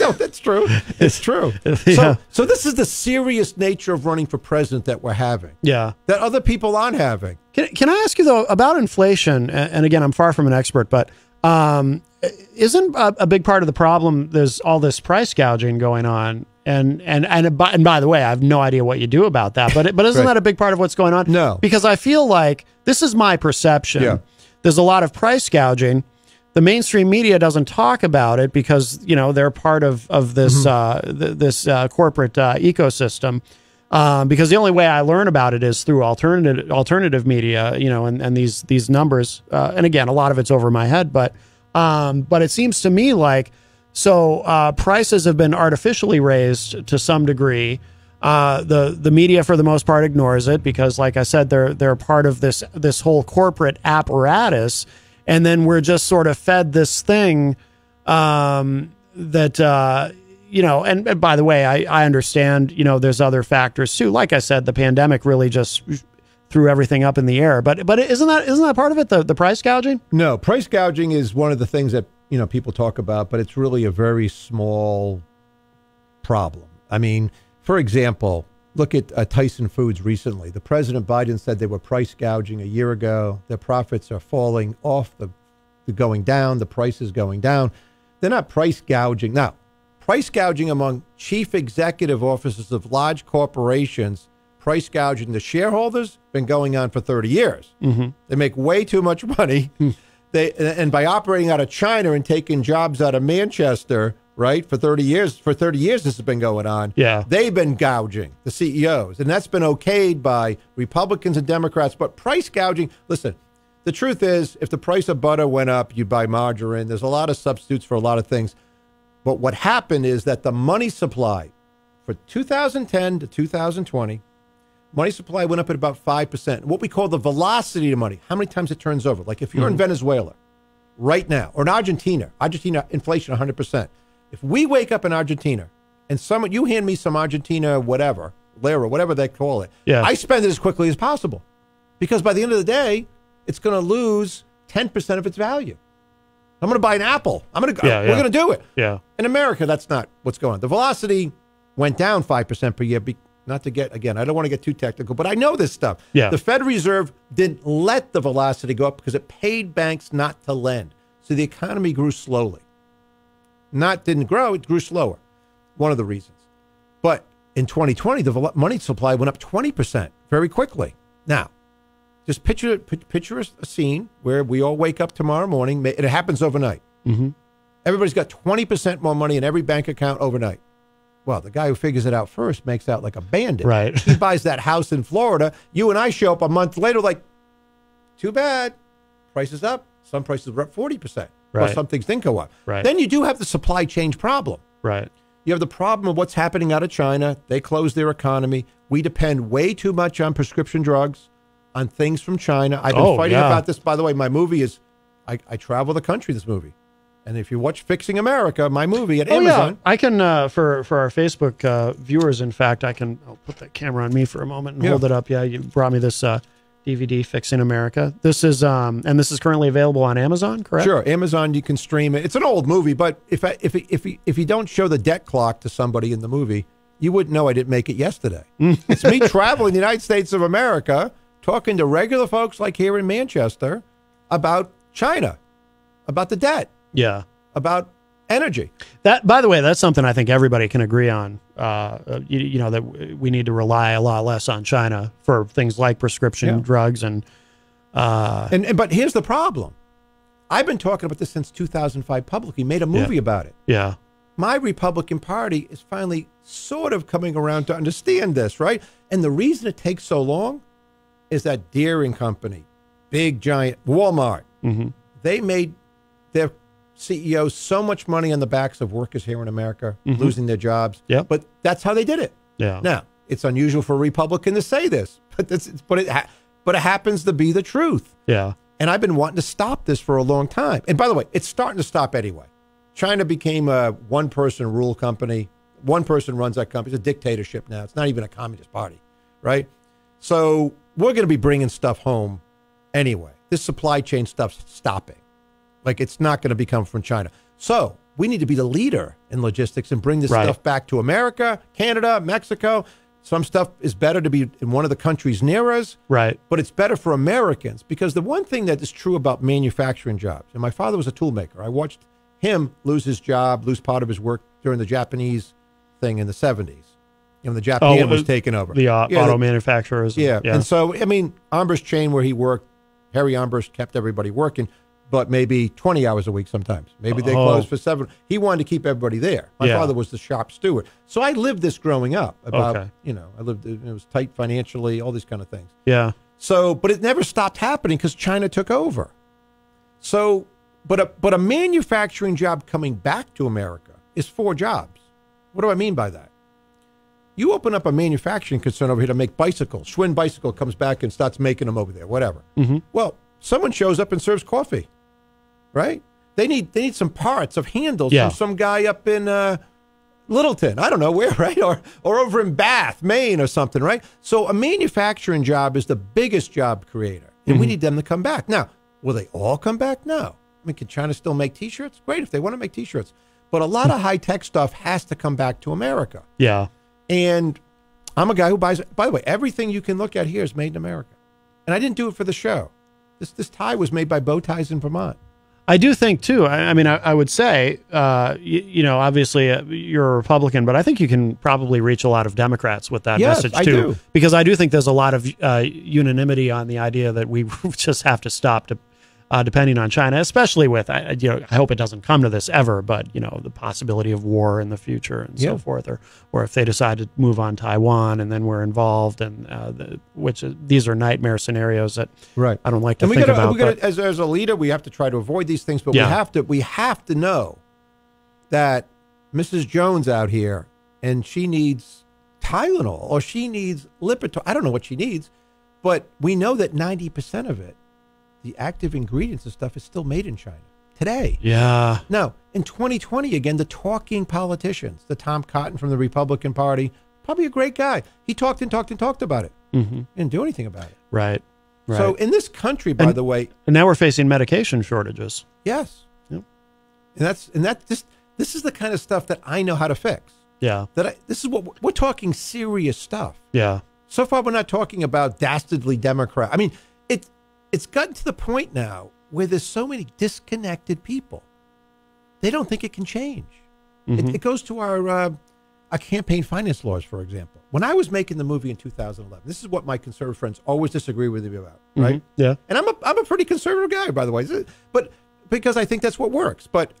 No, that's true. It's true. So this is the serious nature of running for president that we're having. Yeah. That other people aren't having. Can I ask you, though, about inflation? And again, I'm far from an expert, but isn't a big part of the problem there's all this price gouging going on? And by the way, I have no idea what you do about that, but isn't that a big part of what's going on? No. Because I feel like, this is my perception. Yeah. There's a lot of price gouging. The mainstream media doesn't talk about it because, you know, they're part of this this corporate ecosystem. Because the only way I learn about it is through alternative media, you know, and these numbers. And again, a lot of it's over my head, but it seems to me like, so prices have been artificially raised to some degree. The media, for the most part, ignores it because, like I said, they're part of this whole corporate apparatus, and then we're just sort of fed this thing that you know. And by the way, I understand, you know, there's other factors too. Like I said, the pandemic really just threw everything up in the air. But isn't that part of it? The price gouging? No, price gouging is one of the things that, you know, people talk about, but it's really a very small problem. I mean, for example, look at Tyson Foods recently. The President Biden said they were price gouging a year ago. Their profits are falling off, the going down, the price is going down. They're not price gouging. Now, price gouging among chief executive officers of large corporations, price gouging the shareholders, been going on for 30 years. They make way too much money. And by operating out of China and taking jobs out of Manchester, right, for 30 years this has been going on. Yeah. They've been gouging the CEOs, and that's been okayed by Republicans and Democrats. But price gouging, listen, the truth is, if the price of butter went up, you'd buy margarine. There's a lot of substitutes for a lot of things. But what happened is that the money supply for 2010 to 2020, money supply went up at about 5%. What we call the velocity of money, how many times it turns over. Like if you're in Venezuela right now, or in Argentina inflation 100%. If we wake up in Argentina and you hand me some Argentina whatever, lira, whatever they call it, I spend it as quickly as possible. Because by the end of the day, it's going to lose 10% of its value. I'm going to buy an apple. We're going to do it. Yeah. In America, that's not what's going on. The velocity went down 5% per year. Not to get, again, I don't want to get too technical, but I know this stuff. Yeah. The Federal Reserve didn't let the velocity go up because it paid banks not to lend. So the economy grew slowly. Didn't grow, it grew slower. One of the reasons. But in 2020, the money supply went up 20% very quickly. Now, Just picture a scene where we all wake up tomorrow morning. It happens overnight. Mm-hmm. Everybody's got 20% more money in every bank account overnight. Well, the guy who figures it out first makes out like a bandit. Right. He buys that house in Florida. You and I show up a month later like, too bad. Prices up. Some prices were up 40%. Well, some things didn't go up. Right. Then you do have the supply chain problem. Right. You have the problem of what's happening out of China. They closed their economy. We depend way too much on prescription drugs, on things from China. I've been fighting about this. By the way, my movie is, I travel the country, this movie. And if you watch Fixing America, my movie at Amazon. Yeah. I can, for our Facebook viewers, in fact, I'll put that camera on me for a moment and hold it up. Yeah, you brought me this DVD, Fixing America. This is, and this is currently available on Amazon, correct? Sure, Amazon, you can stream it. It's an old movie, but if you don't show the debt clock to somebody in the movie, you wouldn't know I didn't make it yesterday. It's me traveling the United States of America, talking to regular folks like here in Manchester about China, about the debt. Yeah. About energy. That, by the way, that's something I think everybody can agree on. You know, that we need to rely a lot less on China for things like prescription drugs and but here's the problem. I've been talking about this since 2005 publicly, made a movie about it. Yeah. My Republican Party is finally sort of coming around to understand this, right? And the reason it takes so long is that Deere & Company, big giant Walmart, they made their CEOs so much money on the backs of workers here in America, losing their jobs. Yeah. But that's how they did it. Yeah. Now, it's unusual for a Republican to say this, but it happens to be the truth. Yeah. And I've been wanting to stop this for a long time. And by the way, it's starting to stop anyway. China became a one-person rule company. One person runs that company. It's a dictatorship now. It's not even a communist party, right? So we're going to be bringing stuff home anyway. This supply chain stuff's stopping. Like, it's not going to become from China. So we need to be the leader in logistics and bring this stuff back to America, Canada, Mexico. Some stuff is better to be in one of the countries near us. Right. But it's better for Americans, because the one thing that is true about manufacturing jobs, and my father was a tool maker. I watched him lose his job, lose part of his work during the Japanese thing in the 70s. You know, the Japan was taken over. The auto manufacturers. Yeah. And so, I mean, Armbrust Chain, where he worked, Harry Armbrust kept everybody working, but maybe 20 hours a week sometimes. Maybe they closed for 7. He wanted to keep everybody there. My father was the shop steward. So I lived this growing up about, you know, it was tight financially, all these kind of things. Yeah. So, but it never stopped happening because China took over. So, but a manufacturing job coming back to America is 4 jobs. What do I mean by that? You open up a manufacturing concern over here to make bicycles. Schwinn Bicycle comes back and starts making them over there, whatever. Well, someone shows up and serves coffee, right? They need some parts of handles from some guy up in Littleton. I don't know where, right? Or over in Bath, Maine or something, right? So a manufacturing job is the biggest job creator, and we need them to come back. Now, will they all come back? No. I mean, can China still make T-shirts? Great, if they want to make T-shirts. But a lot of high-tech stuff has to come back to America. Yeah. And I'm a guy who buys, by the way, everything you can look at here is made in America. And I didn't do it for the show. This tie was made by Bow Ties in Vermont. I do think, too, I mean, I would say, you know, obviously you're a Republican, but I think you can probably reach a lot of Democrats with that message, too. I do. Because I do think there's a lot of unanimity on the idea that we just have to stop depending on China, especially with, you know, I hope it doesn't come to this ever, but, you know, the possibility of war in the future and so forth, or if they decide to move on Taiwan and then we're involved, and these are nightmare scenarios that I don't like to think about. As a leader, we have to try to avoid these things, but we have to know that Mrs. Jones out here, and she needs Tylenol or she needs Lipitor. I don't know what she needs, but we know that 90% of it, the active ingredients and stuff, is still made in China today. Yeah. Now, in 2020, again, the talking politicians, the Tom Cotton from the Republican Party, probably a great guy. He talked about it. Didn't do anything about it. Right. So in this country, by the way, and now we're facing medication shortages. Yes. Yep. And this is the kind of stuff that I know how to fix. Yeah. This is what we're talking, serious stuff. Yeah. So far, we're not talking about dastardly Democrat. I mean, it's gotten to the point now where there's so many disconnected people. They don't think it can change. It goes to our campaign finance laws, for example. When I was making the movie in 2011, this is what my conservative friends always disagree with me about, right? Yeah. And I'm a pretty conservative guy, by the way, but because I think that's what works. But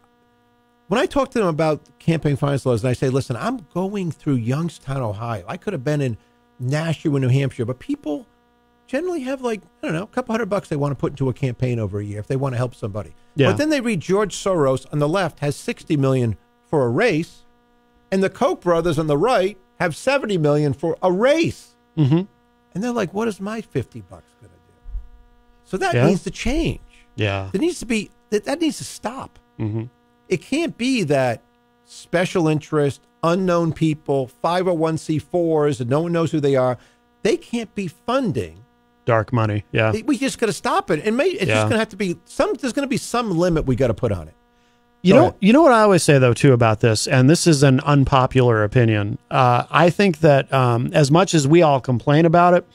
when I talk to them about campaign finance laws, and I say, listen, I'm going through Youngstown, Ohio. I could have been in Nashua, New Hampshire, but people generally have like, I don't know, a couple $100 they want to put into a campaign over a year if they want to help somebody. Yeah. But then they read George Soros on the left has $60 million for a race, and the Koch brothers on the right have $70 million for a race. Mm-hmm. And they're like, what is my $50 going to do? So that needs to change. Yeah. There needs to be, that needs to stop. Mm-hmm. It can't be that special interest, unknown people, 501c4s, and no one knows who they are. They can't be funding dark money. Yeah. We just got to stop it. And it's just going to have to be there's going to be some limit we got to put on it. You know what I always say though too about this, and this is an unpopular opinion. I think that as much as we all complain about it,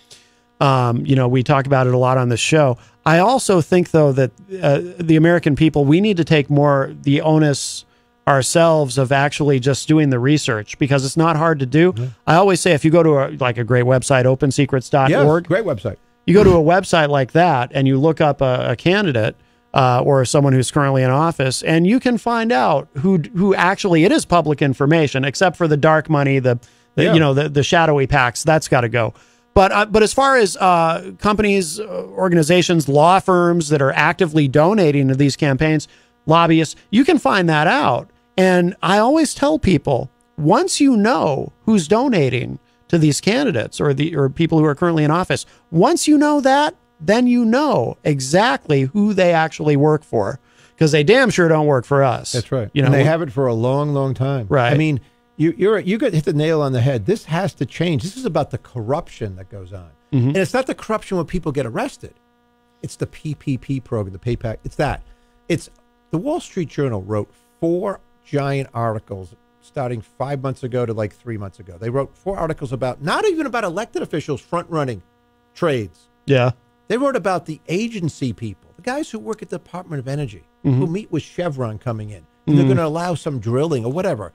we talk about it a lot on this show. I also think though that the American people, we need to take more the onus ourselves of actually just doing the research, because it's not hard to do. Mm-hmm. I always say if you go to a great website, opensecrets.org, great website. You go to a website like that and you look up a candidate or someone who's currently in office, and you can find out who actually, it is public information, except for the dark money, the shadowy PACs, that's got to go. But as far as companies, organizations, law firms that are actively donating to these campaigns, lobbyists, you can find that out. And I always tell people, once you know who's donating to these candidates or people who are currently in office, once you know that, then you know exactly who they actually work for, because they damn sure don't work for us. That's right. You know, and they have it for a long, long time. Right. I mean, you got hit the nail on the head. This has to change. This is about the corruption that goes on. Mm-hmm. And it's not the corruption when people get arrested. It's the PPP program, the PayPack. It's that. It's the Wall Street Journal wrote 4 giant articles starting 5 months ago to like 3 months ago. They wrote 4 articles about, not even about elected officials front-running trades. Yeah. They wrote about the agency people, the guys who work at the Department of Energy, Mm-hmm. who meet with Chevron coming in. And they're going to allow some drilling or whatever.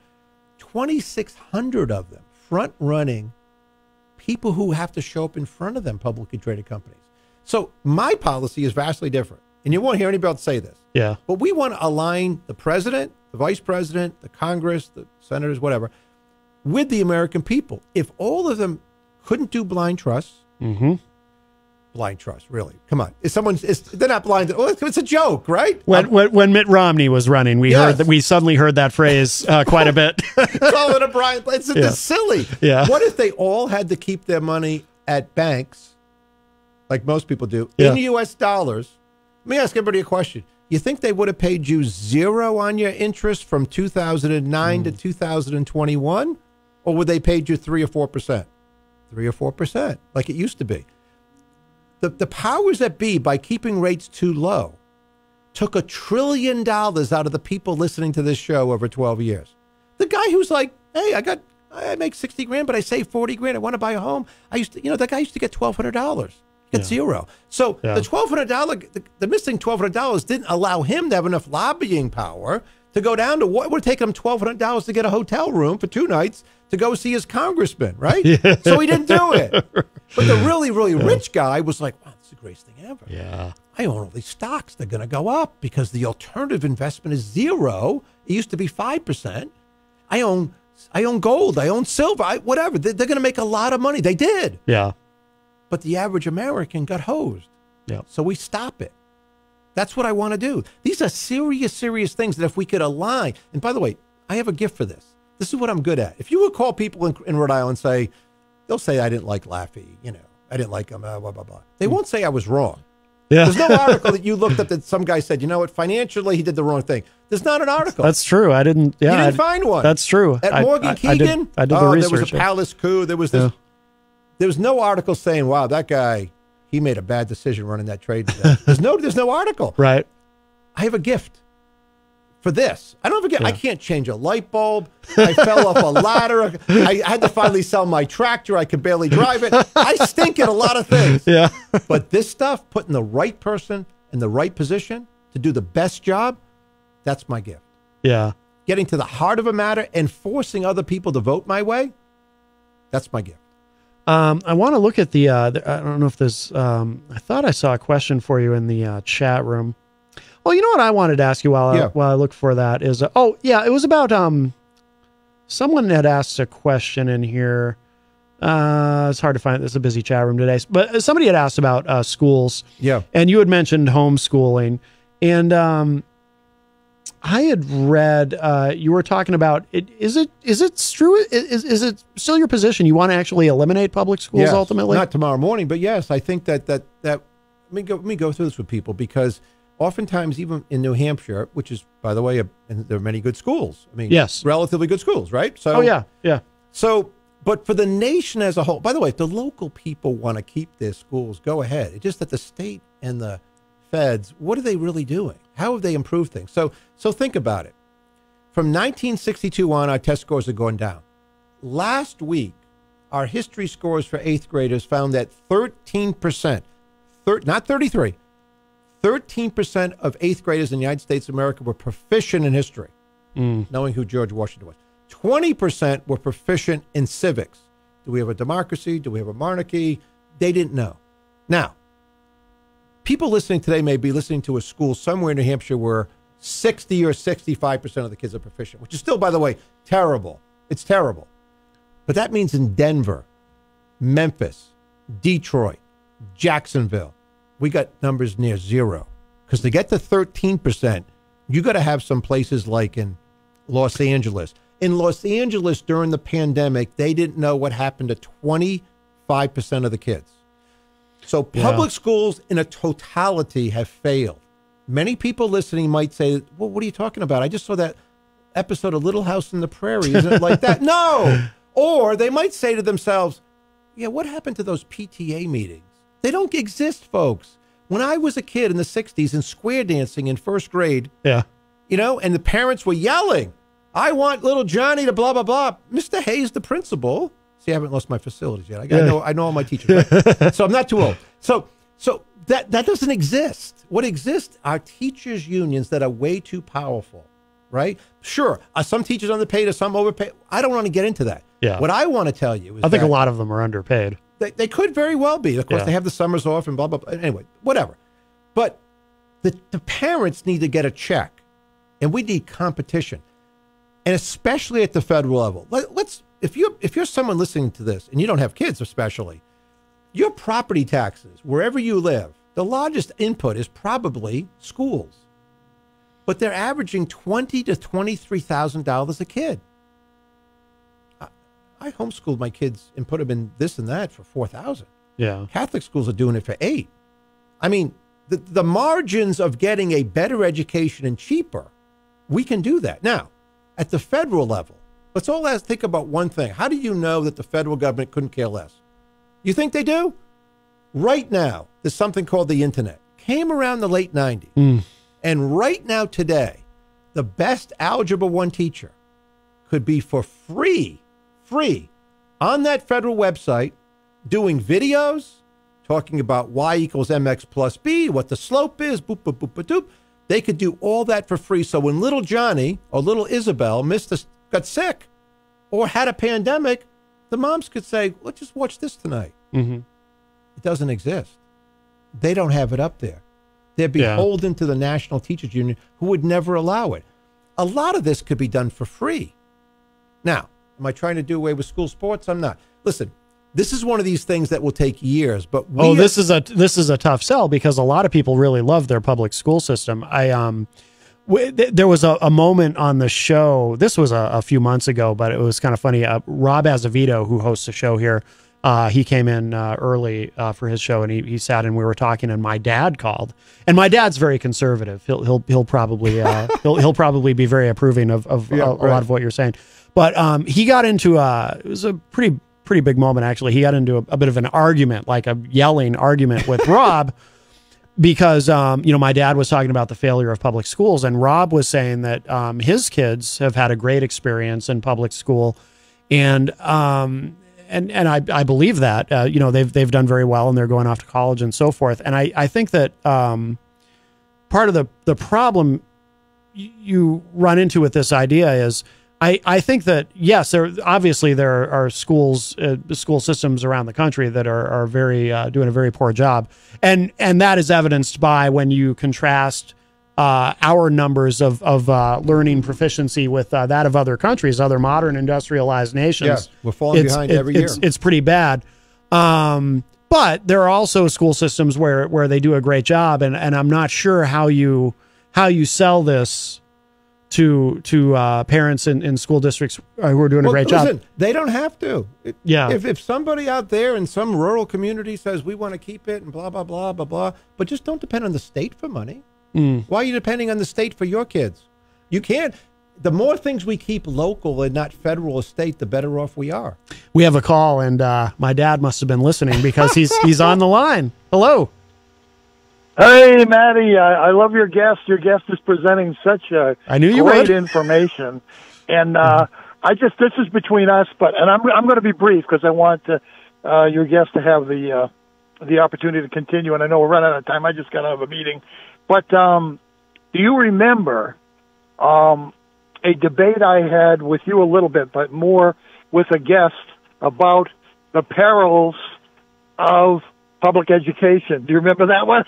2,600 of them front-running people who have to show up in front of them, publicly traded companies. So my policy is vastly different. And you won't hear anybody else say this. Yeah. But we want to align the president, the vice president, the Congress, the senators, whatever, with the American people. If all of them couldn't do blind trust, blind trust, really, come on. They're not blind. It's a joke, right? When Mitt Romney was running, we suddenly heard that phrase quite a bit. Call it a blind. It's silly. Yeah. What if they all had to keep their money at banks, like most people do, in U.S. dollars? Let me ask everybody a question. You think they would have paid you 0 on your interest from 2009 to 2021? Or would they paid you 3 or 4%? 3 or 4%, like it used to be. The powers that be, by keeping rates too low, took $1 trillion out of the people listening to this show over 12 years. The guy who's like, hey, I make 60 grand, but I save 40 grand. I want to buy a home. That guy used to get $1,200. Get 0. So the $1,200, the missing $1,200 didn't allow him to have enough lobbying power to go down to what would take him $1,200 to get a hotel room for 2 nights to go see his congressman, right? Yeah. So he didn't do it. But the really, really rich guy was like, wow, this is the greatest thing ever. Yeah. I own all these stocks. They're going to go up because the alternative investment is 0. It used to be 5%. I own gold. I own silver. Whatever. They're going to make a lot of money. They did. Yeah. But the average American got hosed. Yeah. So we stop it. That's what I want to do. These are serious, serious things that if we could align. And by the way, I have a gift for this. This is what I'm good at. If you would call people in Rhode Island and they'll say, I didn't like Laffey, I didn't like him, blah, blah, blah. They won't say I was wrong. Yeah. There's no article that you looked up that some guy said, you know what, financially he did the wrong thing. There's not an article. That's true. I didn't. Yeah, you didn't find one. That's true. At Morgan Keegan, I did the research. There was a palace coup. There was this. Yeah. There was no article saying, wow, that guy, he made a bad decision running that trade today. There's no article. Right. I have a gift for this. I don't have a gift. Yeah. I can't change a light bulb. I fell off a ladder. I had to finally sell my tractor. I could barely drive it. I stink at a lot of things. Yeah. But this stuff, putting the right person in the right position to do the best job, that's my gift. Yeah. Getting to the heart of a matter and forcing other people to vote my way, that's my gift. I want to look at the I don't know if there's, I thought I saw a question for you in the chat room. Well, you know what I wanted to ask you while I look for that is, it was about, someone had asked a question in here. It's hard to find. This is a busy chat room today, but somebody had asked about schools. Yeah. And you had mentioned homeschooling, and I had read you were talking about it. Is it true? Is it still your position? You want to actually eliminate public schools ultimately? Not tomorrow morning, but yes, I think that let me go through this with people, because oftentimes, even in New Hampshire, which is, by the way, and there are many good schools. I mean, yes, relatively good schools, right? So, yeah. So, but for the nation as a whole, by the way, if the local people want to keep their schools, go ahead. It's just that the state and the feds, what are they really doing? How have they improved things? So think about it. From 1962 on, our test scores have gone down. Last week, our history scores for 8th graders found that 13%, not 33, 13% of 8th graders in the United States of America were proficient in history, knowing who George Washington was. 20% were proficient in civics. Do we have a democracy? Do we have a monarchy? They didn't know. Now, people listening today may be listening to a school somewhere in New Hampshire where 60 or 65% of the kids are proficient, which is still, by the way, terrible. It's terrible. But that means in Denver, Memphis, Detroit, Jacksonville, we got numbers near zero. Because to get to 13%, you got to have some places like in Los Angeles. In Los Angeles during the pandemic, they didn't know what happened to 25% of the kids. So public schools in a totality have failed. Many people listening might say, well, what are you talking about? I just saw that episode of Little House on the Prairie. Isn't it like that? No. Or they might say to themselves, yeah, what happened to those PTA meetings? They don't exist, folks. When I was a kid in the 60s and square dancing in first grade, and the parents were yelling, I want little Johnny to blah, blah, blah. Mr. Hayes, the principal. See, I haven't lost my facilities yet. I know all my teachers. Right? So I'm not too old. So that doesn't exist. What exists are teachers' unions that are way too powerful, right? Sure, some teachers underpaid or some overpaid. I don't want to get into that. Yeah. What I want to tell you is I think a lot of them are underpaid. They could very well be. Of course, they have the summers off and blah, blah, blah. Anyway, whatever. But the parents need to get a check, and we need competition, and especially at the federal level. If you're someone listening to this, and you don't have kids especially, your property taxes, wherever you live, the largest input is probably schools. But they're averaging $20,000 to $23,000 a kid. I homeschooled my kids and put them in this and that for $4,000. Yeah. Catholic schools are doing it for $8,000. I mean, the margins of getting a better education and cheaper, we can do that. Now, at the federal level, let's all think about one thing. How do you know that the federal government couldn't care less? You think they do? Right now, there's something called the internet. Came around the late 90s. And right now, today, the best Algebra 1 teacher could be for free on that federal website doing videos, talking about y equals mx plus b, what the slope is, boop, boop, boop, boop, boop. They could do all that for free. So when little Johnny or little Isabel got sick or had a pandemic, the moms could say, let's just watch this tonight. It doesn't exist. They don't have it up there. They're beholden to the National Teachers Union, who would never allow it. A lot of this could be done for free. Now, am I trying to do away with school sports? I'm not. Listen, this is one of these things that will take years. But this is a tough sell, because a lot of people really love their public school system. There was a moment on the show. This was a few months ago, but it was kind of funny. Rob Azevedo, who hosts a show here, he came in early for his show, and he sat and we were talking, and my dad called, and my dad's very conservative. He'll probably he'll probably be very approving of a lot of what you're saying. But he got into it was a pretty big moment, actually. He got into a bit of an argument, like a yelling argument with Rob, because my dad was talking about the failure of public schools, and Rob was saying that his kids have had a great experience in public school, and I believe that they've done very well, and they're going off to college and so forth. And I think that part of the problem you run into with this idea is I think that, yes, there are schools, school systems around the country that are very doing a very poor job, and that is evidenced by when you contrast our numbers of learning proficiency with that of other countries, other modern industrialized nations. Yeah, we're falling behind every year. It's pretty bad. But there are also school systems where they do a great job, and I'm not sure how you sell this to parents in school districts who are doing a great job. They don't have to. Yeah. If somebody out there in some rural community says we want to keep it and blah blah blah blah blah, but just don't depend on the state for money. Why are you depending on the state for your kids? You can't. The more things we keep local and not federal or state, the better off we are. We have a call, and my dad must have been listening because he's on the line. Hello. Hey, Matty, I love your guest. Your guest is presenting such great information. And this is between us, and I'm going to be brief because I want your guest to have the opportunity to continue. And I know we're running out of time. I just got out of a meeting. But do you remember a debate I had with you a little bit, but more with a guest about the perils of public education? Do you remember that one?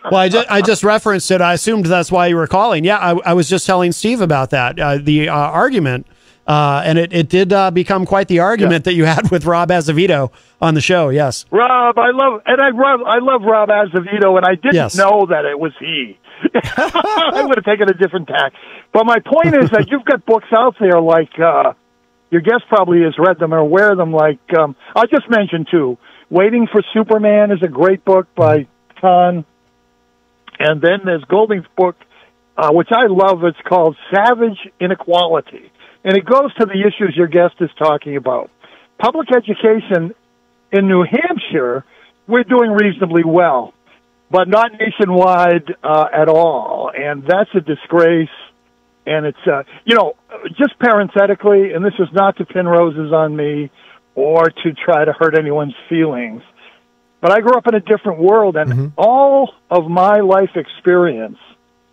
Well, I just referenced it. I assumed that's why you were calling. Yeah, I was just telling Steve about that, the argument, and it did become quite the argument that you had with Rob Azevedo on the show. Yes, Rob, I love Rob Azevedo, and I didn't know that it was he. I would have taken a different tack. But my point is that you've got books out there like your guest probably has read them or aware of them. Like I'll just mention two. Waiting for Superman is a great book by Kahn. And then there's Golding's book, which I love. It's called Savage Inequality. And it goes to the issues your guest is talking about. Public education in New Hampshire, we're doing reasonably well, but not nationwide at all. And that's a disgrace. And it's, just parenthetically, and this is not to pin roses on me, or to try to hurt anyone's feelings. But I grew up in a different world, and all of my life experience,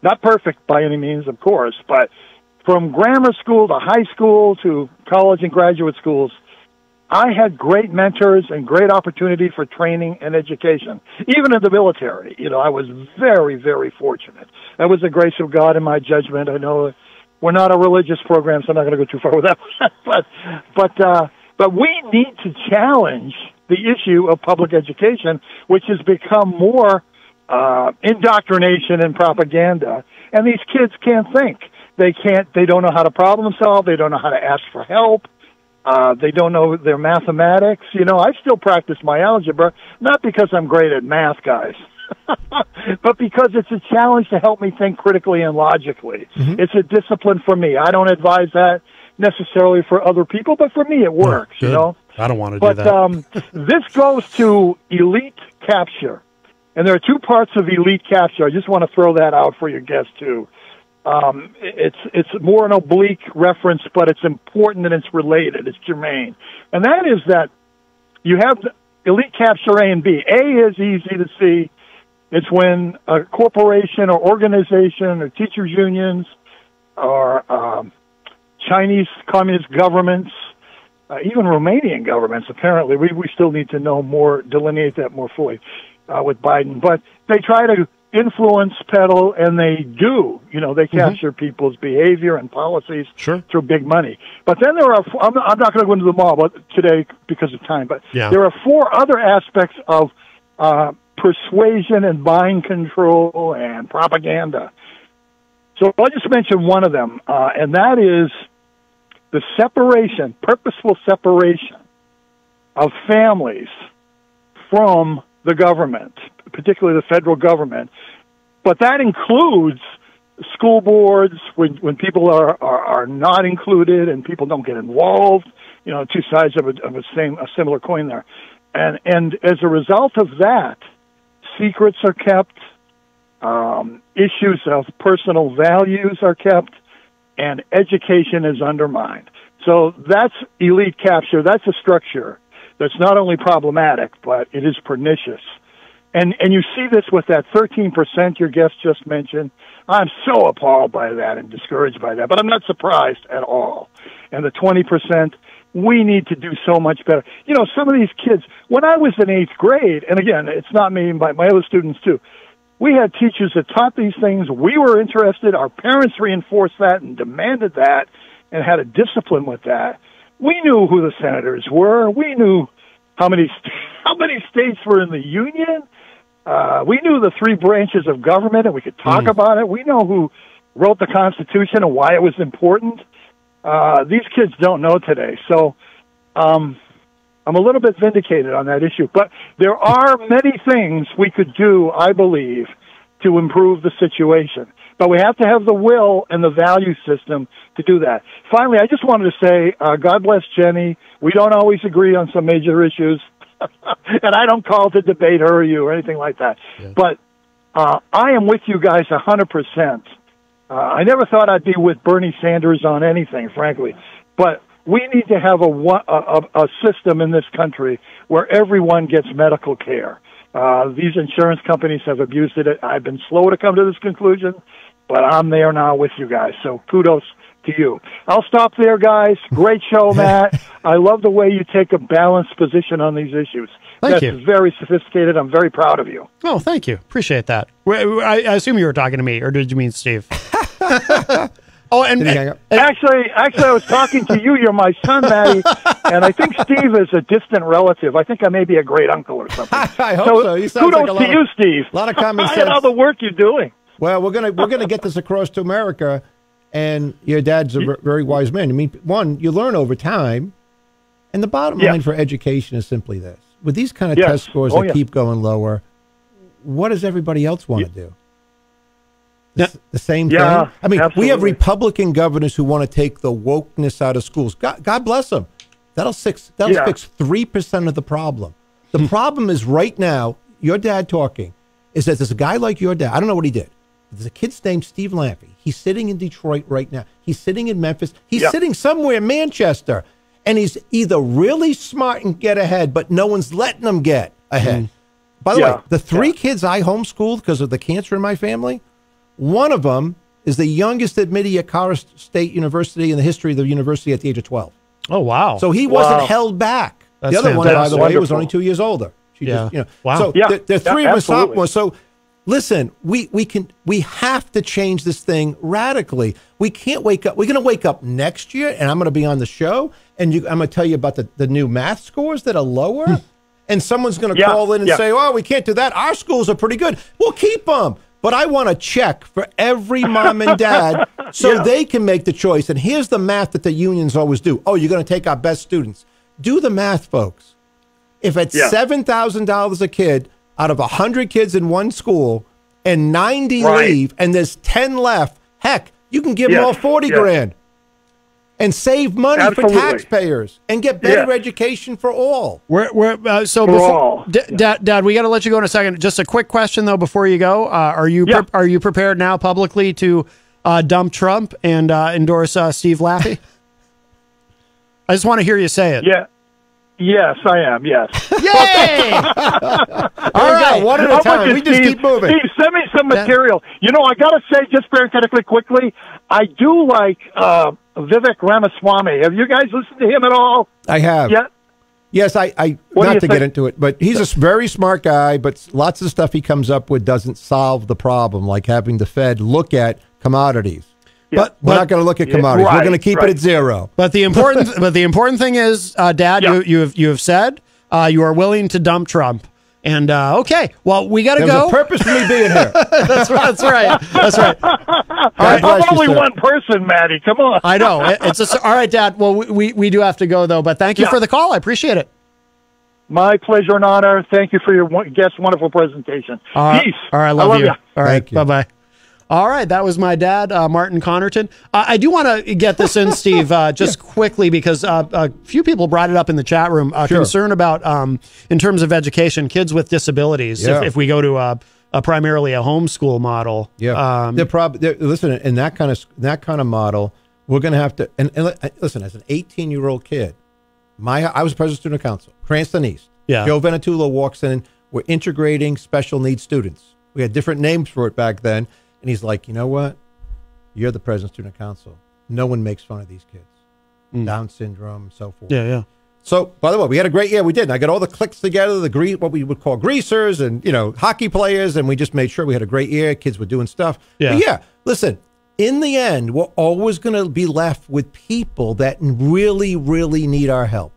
not perfect by any means, of course, but from grammar school to high school to college and graduate schools, I had great mentors and great opportunity for training and education, even in the military. I was very, very fortunate. That was the grace of God in my judgment. I know we're not a religious program, so I'm not going to go too far with that. But we need to challenge the issue of public education, which has become more indoctrination and propaganda. And these kids can't think. They don't know how to problem solve. They don't know how to ask for help. They don't know their mathematics. I still practice my algebra, not because I'm great at math, guys, but because it's a challenge to help me think critically and logically. It's a discipline for me. I don't advise that necessarily for other people, but for me it works. I don't want to do that. But this goes to elite capture, and there are two parts of elite capture. I just want to throw that out for your guest too. It's more an oblique reference, but it's important and it's related. It's germane, and that is that you have elite capture A and B. A is easy to see. It's when a corporation or organization or teachers unions or Chinese communist governments, even Romanian governments, apparently. We still need to know more, delineate that more fully with Biden. But they try to influence, peddle, and they do. They capture people's behavior and policies through big money. But then there are, I'm not going to go into them all today because of time, but there are four other aspects of persuasion and buying control and propaganda. So I'll just mention one of them, and that is the separation, purposeful separation of families from the government, particularly the federal government. But that includes school boards when people are not included and people don't get involved. Two sides of a similar coin there. And as a result of that, secrets are kept, issues of personal values are kept, and education is undermined. So that's elite capture. That's a structure that's not only problematic, but it is pernicious. And you see this with that 13% your guest just mentioned. I'm so appalled by that and discouraged by that, but I'm not surprised at all. And the 20%, we need to do so much better. You know, some of these kids, when I was in 8th grade, and again, it's not me, but my other students too, we had teachers that taught these things. We were interested. Our parents reinforced that and demanded that and had a discipline with that. We knew who the senators were. We knew how many states were in the union. We knew the 3 branches of government, and we could talk about it. We know who wrote the Constitution and why it was important. These kids don't know today. So I'm a little bit vindicated on that issue. But there are many things we could do, I believe, to improve the situation. But we have to have the will and the value system to do that. Finally, I just wanted to say, God bless Jenny. We don't always agree on some major issues. And I don't call to debate her or you or anything like that. Yeah. But I am with you guys 100%. I never thought I'd be with Bernie Sanders on anything, frankly. But we need to have a system in this country where everyone gets medical care. These insurance companies have abused it. I've been slow to come to this conclusion, but I'm there now with you guys. So kudos to you. I'll stop there, guys. Great show, Matt. I love the way you take a balanced position on these issues. Thank you. That's very sophisticated. I'm very proud of you. Oh, thank you. Appreciate that. I assume you were talking to me, or did you mean Steve? Oh, and actually, I was talking to you. You're my son, Matty, and I think Steve is a distant relative. I think I may be a great uncle or something. I hope so. You sound kudos like to you, Steve. A lot of common sense. And all the work you're doing. Well, we're gonna get this across to America, and your dad's a very wise man. I mean, one, you learn over time, and the bottom line for education is simply this: with these kind of test scores that keep going lower, what does everybody else want to do? The same thing. I mean, we have Republican governors who want to take the wokeness out of schools. God bless them. That'll fix 3% of the problem. The problem is right now, your dad talking, is that there's a guy like your dad. I don't know what he did. There's a kid named Steve Lamphy. He's sitting in Detroit right now. He's sitting in Memphis. He's sitting somewhere in Manchester. And he's either really smart and get ahead, but no one's letting him get ahead. By the way, the 3 kids I homeschooled because of the cancer in my family, one of them is the youngest admittee at Colorado State University in the history of the university at the age of 12. Oh, wow. So he wasn't held back. That's the other one, by the way, was only 2 years older. She just, wow. So there are 3 of us sophomores. So listen, we have to change this thing radically. We can't wake up. We're going to wake up next year, and I'm going to be on the show, and I'm going to tell you about the new math scores that are lower, and someone's going to call in and say, oh, we can't do that. Our schools are pretty good. We'll keep them. But I want a check for every mom and dad so they can make the choice. And here's the math that the unions always do. Oh, you're going to take our best students. Do the math, folks. If it's $7,000 a kid out of 100 kids in one school and 90 leave and there's 10 left, heck, you can give them all 40 grand and save money for taxpayers and get better education for all. Dad, we got to let you go in a second. Just a quick question though before you go. Are you prepared now publicly to dump Trump and endorse Steve Laffey? I just want to hear you say it. Yeah. Yes, I am. Yes. Yay! All right, one at a time. We just keep moving. Steve, send me some material. You know, I got to say, just parenthetically quickly, I do like Vivek Ramaswamy. Have you guys listened to him at all? I have. Yeah. Yes, I not to get into it, but he's a very smart guy, but lots of stuff he comes up with doesn't solve the problem, like having the Fed look at commodities. But we're not going to look at commodities. We're going to keep it at zero. But the important thing is, Dad, you have said you are willing to dump Trump. And okay, well, we got to go. There's a purpose for me being here. That's right. All right, I'm only one person, Maddie. Come on. I know. All right, Dad. Well, we do have to go though. But thank you for the call. I appreciate it. My pleasure and honor. Thank you for your guest. Wonderful presentation. Peace. All right, I love you. All right, you. Bye-bye. All right, that was my dad, Martin Connerton. I do want to get this in, Steve, just quickly, because a few people brought it up in the chat room, concern about, in terms of education, kids with disabilities, if we go to primarily a homeschool model. Yeah, listen, in that kind of model, we're going to have to, and listen, as an 18-year-old kid, I was president of student council, Cranston East. Yeah. Joe Venetula walks in, we're integrating special needs students. We had different names for it back then. And he's like, you know what? You're the president of student council. No one makes fun of these kids. Down syndrome, and so forth. Yeah. So, by the way, we had a great year. We did. And I got all the cliques together, what we would call greasers and, hockey players. And we just made sure we had a great year. Kids were doing stuff. Yeah. But yeah, listen, in the end, we're always going to be left with people that really, really need our help.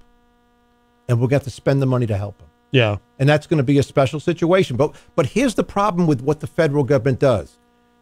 And we'll get to spend the money to help them. Yeah. And that's going to be a special situation. But here's the problem with what the federal government does.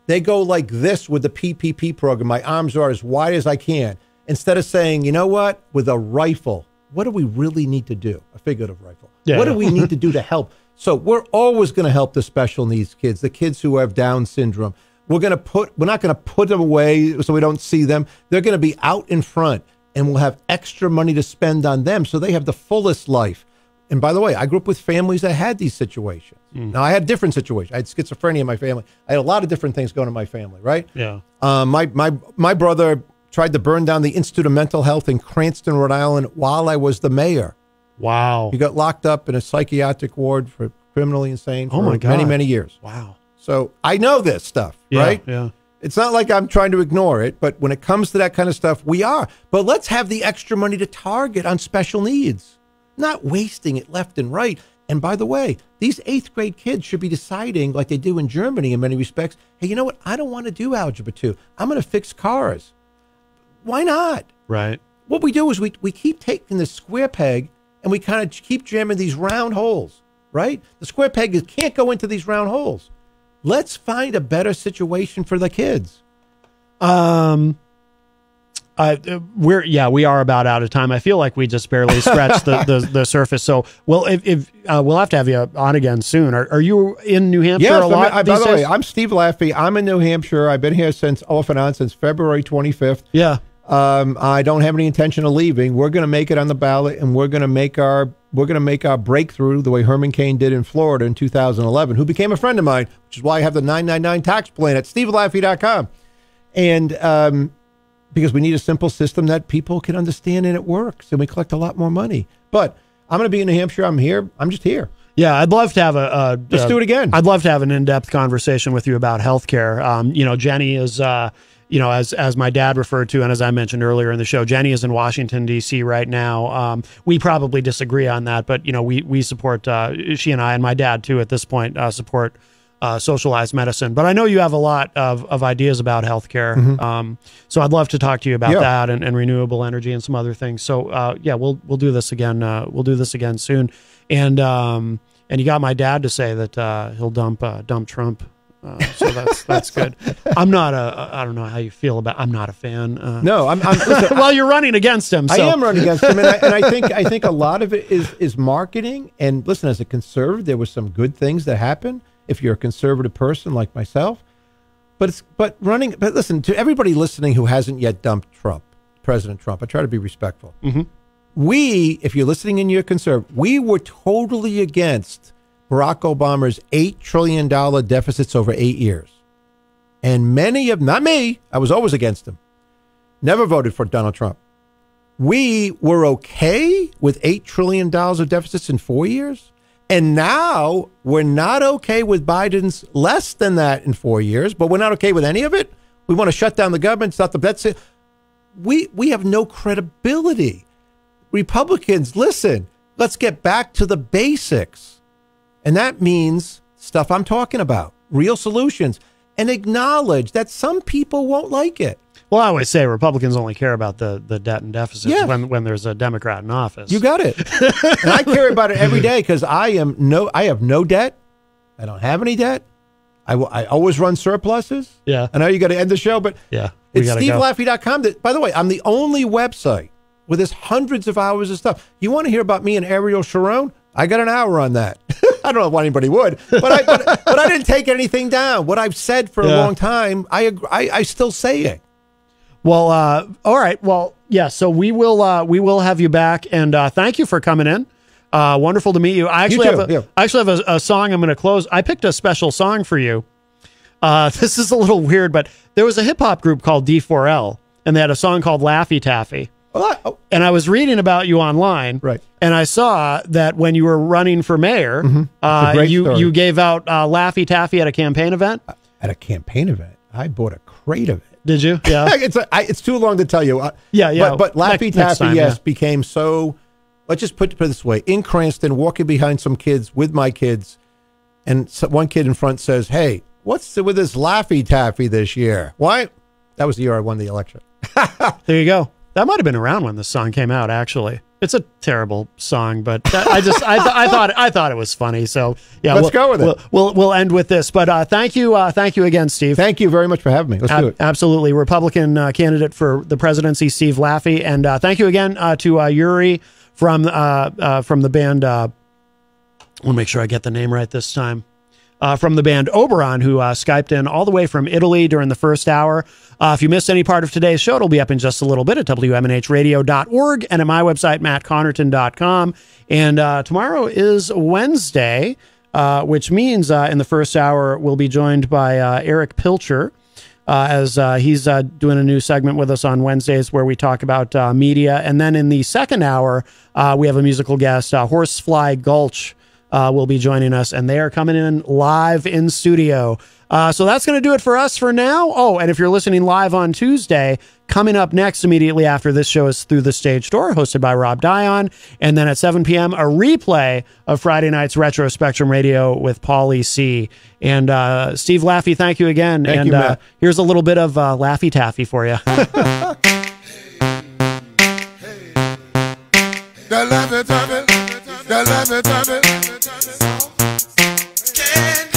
They go like this with the PPP program. My arms are as wide as I can. Instead of saying, you know what, with a rifle, what do we really need to do? A figurative rifle. Yeah, what do we need to do to help? So we're always going to help the special needs kids, the kids who have Down syndrome. We're not going to put them away so we don't see them. They're going to be out in front, and we'll have extra money to spend on them so they have the fullest life. And by the way, I grew up with families that had these situations. Now, I had different situations. I had schizophrenia in my family. I had a lot of different things going in my family, right? Yeah. My brother tried to burn down the Institute of Mental Health in Cranston, Rhode Island, while I was the mayor. Wow. He got locked up in a psychiatric ward for criminally insane for my God. many, many years. Wow. So I know this stuff, right? Yeah. It's not like I'm trying to ignore it, but when it comes to that kind of stuff, we are. But let's have the extra money to target on special needs, not wasting it left and right. And by the way, these 8th grade kids should be deciding, like they do in Germany in many respects, hey, you know what? I don't want to do Algebra 2. I'm going to fix cars. Why not? Right. What we do is we keep taking the square peg and we kind of keep jamming these round holes, right? The square peg can't go into these round holes. Let's find a better situation for the kids. We are about out of time. I feel like we just barely scratched the surface. So, well, if we'll have to have you on again soon. Are you in New Hampshire a lot? By the way, I'm Steve Laffey. I'm in New Hampshire. I've been here off and on since February 25th. Yeah. I don't have any intention of leaving. We're going to make it on the ballot, and we're going to make our breakthrough the way Herman Cain did in Florida in 2011, who became a friend of mine, which is why I have the 999 tax plan at stevelaffey.com. And because we need a simple system that people can understand and it works, and we collect a lot more money. But I'm going to be in New Hampshire. I'm here. I'm just here. Yeah, I'd love to have let's do it again. I'd love to have an in-depth conversation with you about healthcare. Jenny is, as my dad referred to, and as I mentioned earlier in the show, Jenny is in Washington, D.C. right now. We probably disagree on that, but, we support, she and I and my dad, too, at this point, support socialized medicine. But I know you have a lot of ideas about healthcare. Mm-hmm. So I'd love to talk to you about that and renewable energy and some other things. So, we'll do this again. We'll do this again soon. And you got my dad to say that he'll dump Trump. So that's good. I don't know how you feel about. I'm not a fan. No, I'm listen, well, you're running against him. So. I am running against him, and I think a lot of it is marketing. And listen, as a conservative, there were some good things that happened. If you're a conservative person like myself, but listen to everybody listening who hasn't yet dumped President Trump. I try to be respectful. Mm-hmm. If you're listening and you're conservative, we were totally against Barack Obama's $8 trillion deficits over 8 years. And many of them, not me, I was always against him, never voted for Donald Trump. We were okay with $8 trillion of deficits in 4 years. And now we're not okay with Biden's less than that in 4 years, but we're not okay with any of it. We want to shut down the government. That's it. We have no credibility. Republicans, listen, let's get back to the basics. And that means stuff I'm talking about, real solutions, and acknowledge that some people won't like it. Well, I always say Republicans only care about the debt and deficits when there's a Democrat in office. You got it. And I care about it every day because I have no debt. I don't have any debt. I always run surpluses. Yeah. I know you got to end the show, but it's stevelaffey.com. By the way, I'm the only website where there's hundreds of hours of stuff. You want to hear about me and Ariel Sharon? I got an hour on that. I don't know if anybody would, but I didn't take anything down. What I've said for a long time, I still say it. Well, all right. Well, yeah. So we will have you back, and thank you for coming in. Wonderful to meet you. I actually have a song I'm going to close. I picked a special song for you. This is a little weird, but there was a hip hop group called D4L, and they had a song called Laffy Taffy. And I was reading about you online, right? And I saw that when you were running for mayor, you gave out Laffy Taffy at a campaign event. At a campaign event, I bought a crate of it. Did you? Yeah. It's too long to tell you. Yeah. But Laffy Taffy, became so. Let's just put it this way: in Cranston, walking behind some kids with my kids, and one kid in front says, "Hey, what's with this Laffy Taffy this year?" Why? That was the year I won the election. There you go. That might have been around when the song came out. Actually, it's a terrible song, but I thought it was funny. So yeah, let's go with it. We'll end with this. But thank you again, Steve. Thank you very much for having me. Let's do it. Absolutely, Republican candidate for the presidency, Steve Laffy, and thank you again to Yuri from the band. I want to make sure I get the name right this time. From the band Oberon, who Skyped in all the way from Italy during the first hour. If you missed any part of today's show, it'll be up in just a little bit at WMNHradio.org and at my website, mattconnerton.com. And tomorrow is Wednesday, which means in the first hour, we'll be joined by Eric Pilcher, as he's doing a new segment with us on Wednesdays where we talk about media. And then in the second hour, we have a musical guest, Horsefly Gulch, will be joining us, and they are coming in live in studio. So that's going to do it for us for now. Oh, and if you're listening live on Tuesday, coming up next immediately after this show is Through the Stage Door, hosted by Rob Dion. And then at 7 p.m., a replay of Friday night's Retro Spectrum Radio with Paulie C. And Steve Laffy, thank you again. Thank you, Matt. Here's a little bit of Laffy Taffy for you. Can't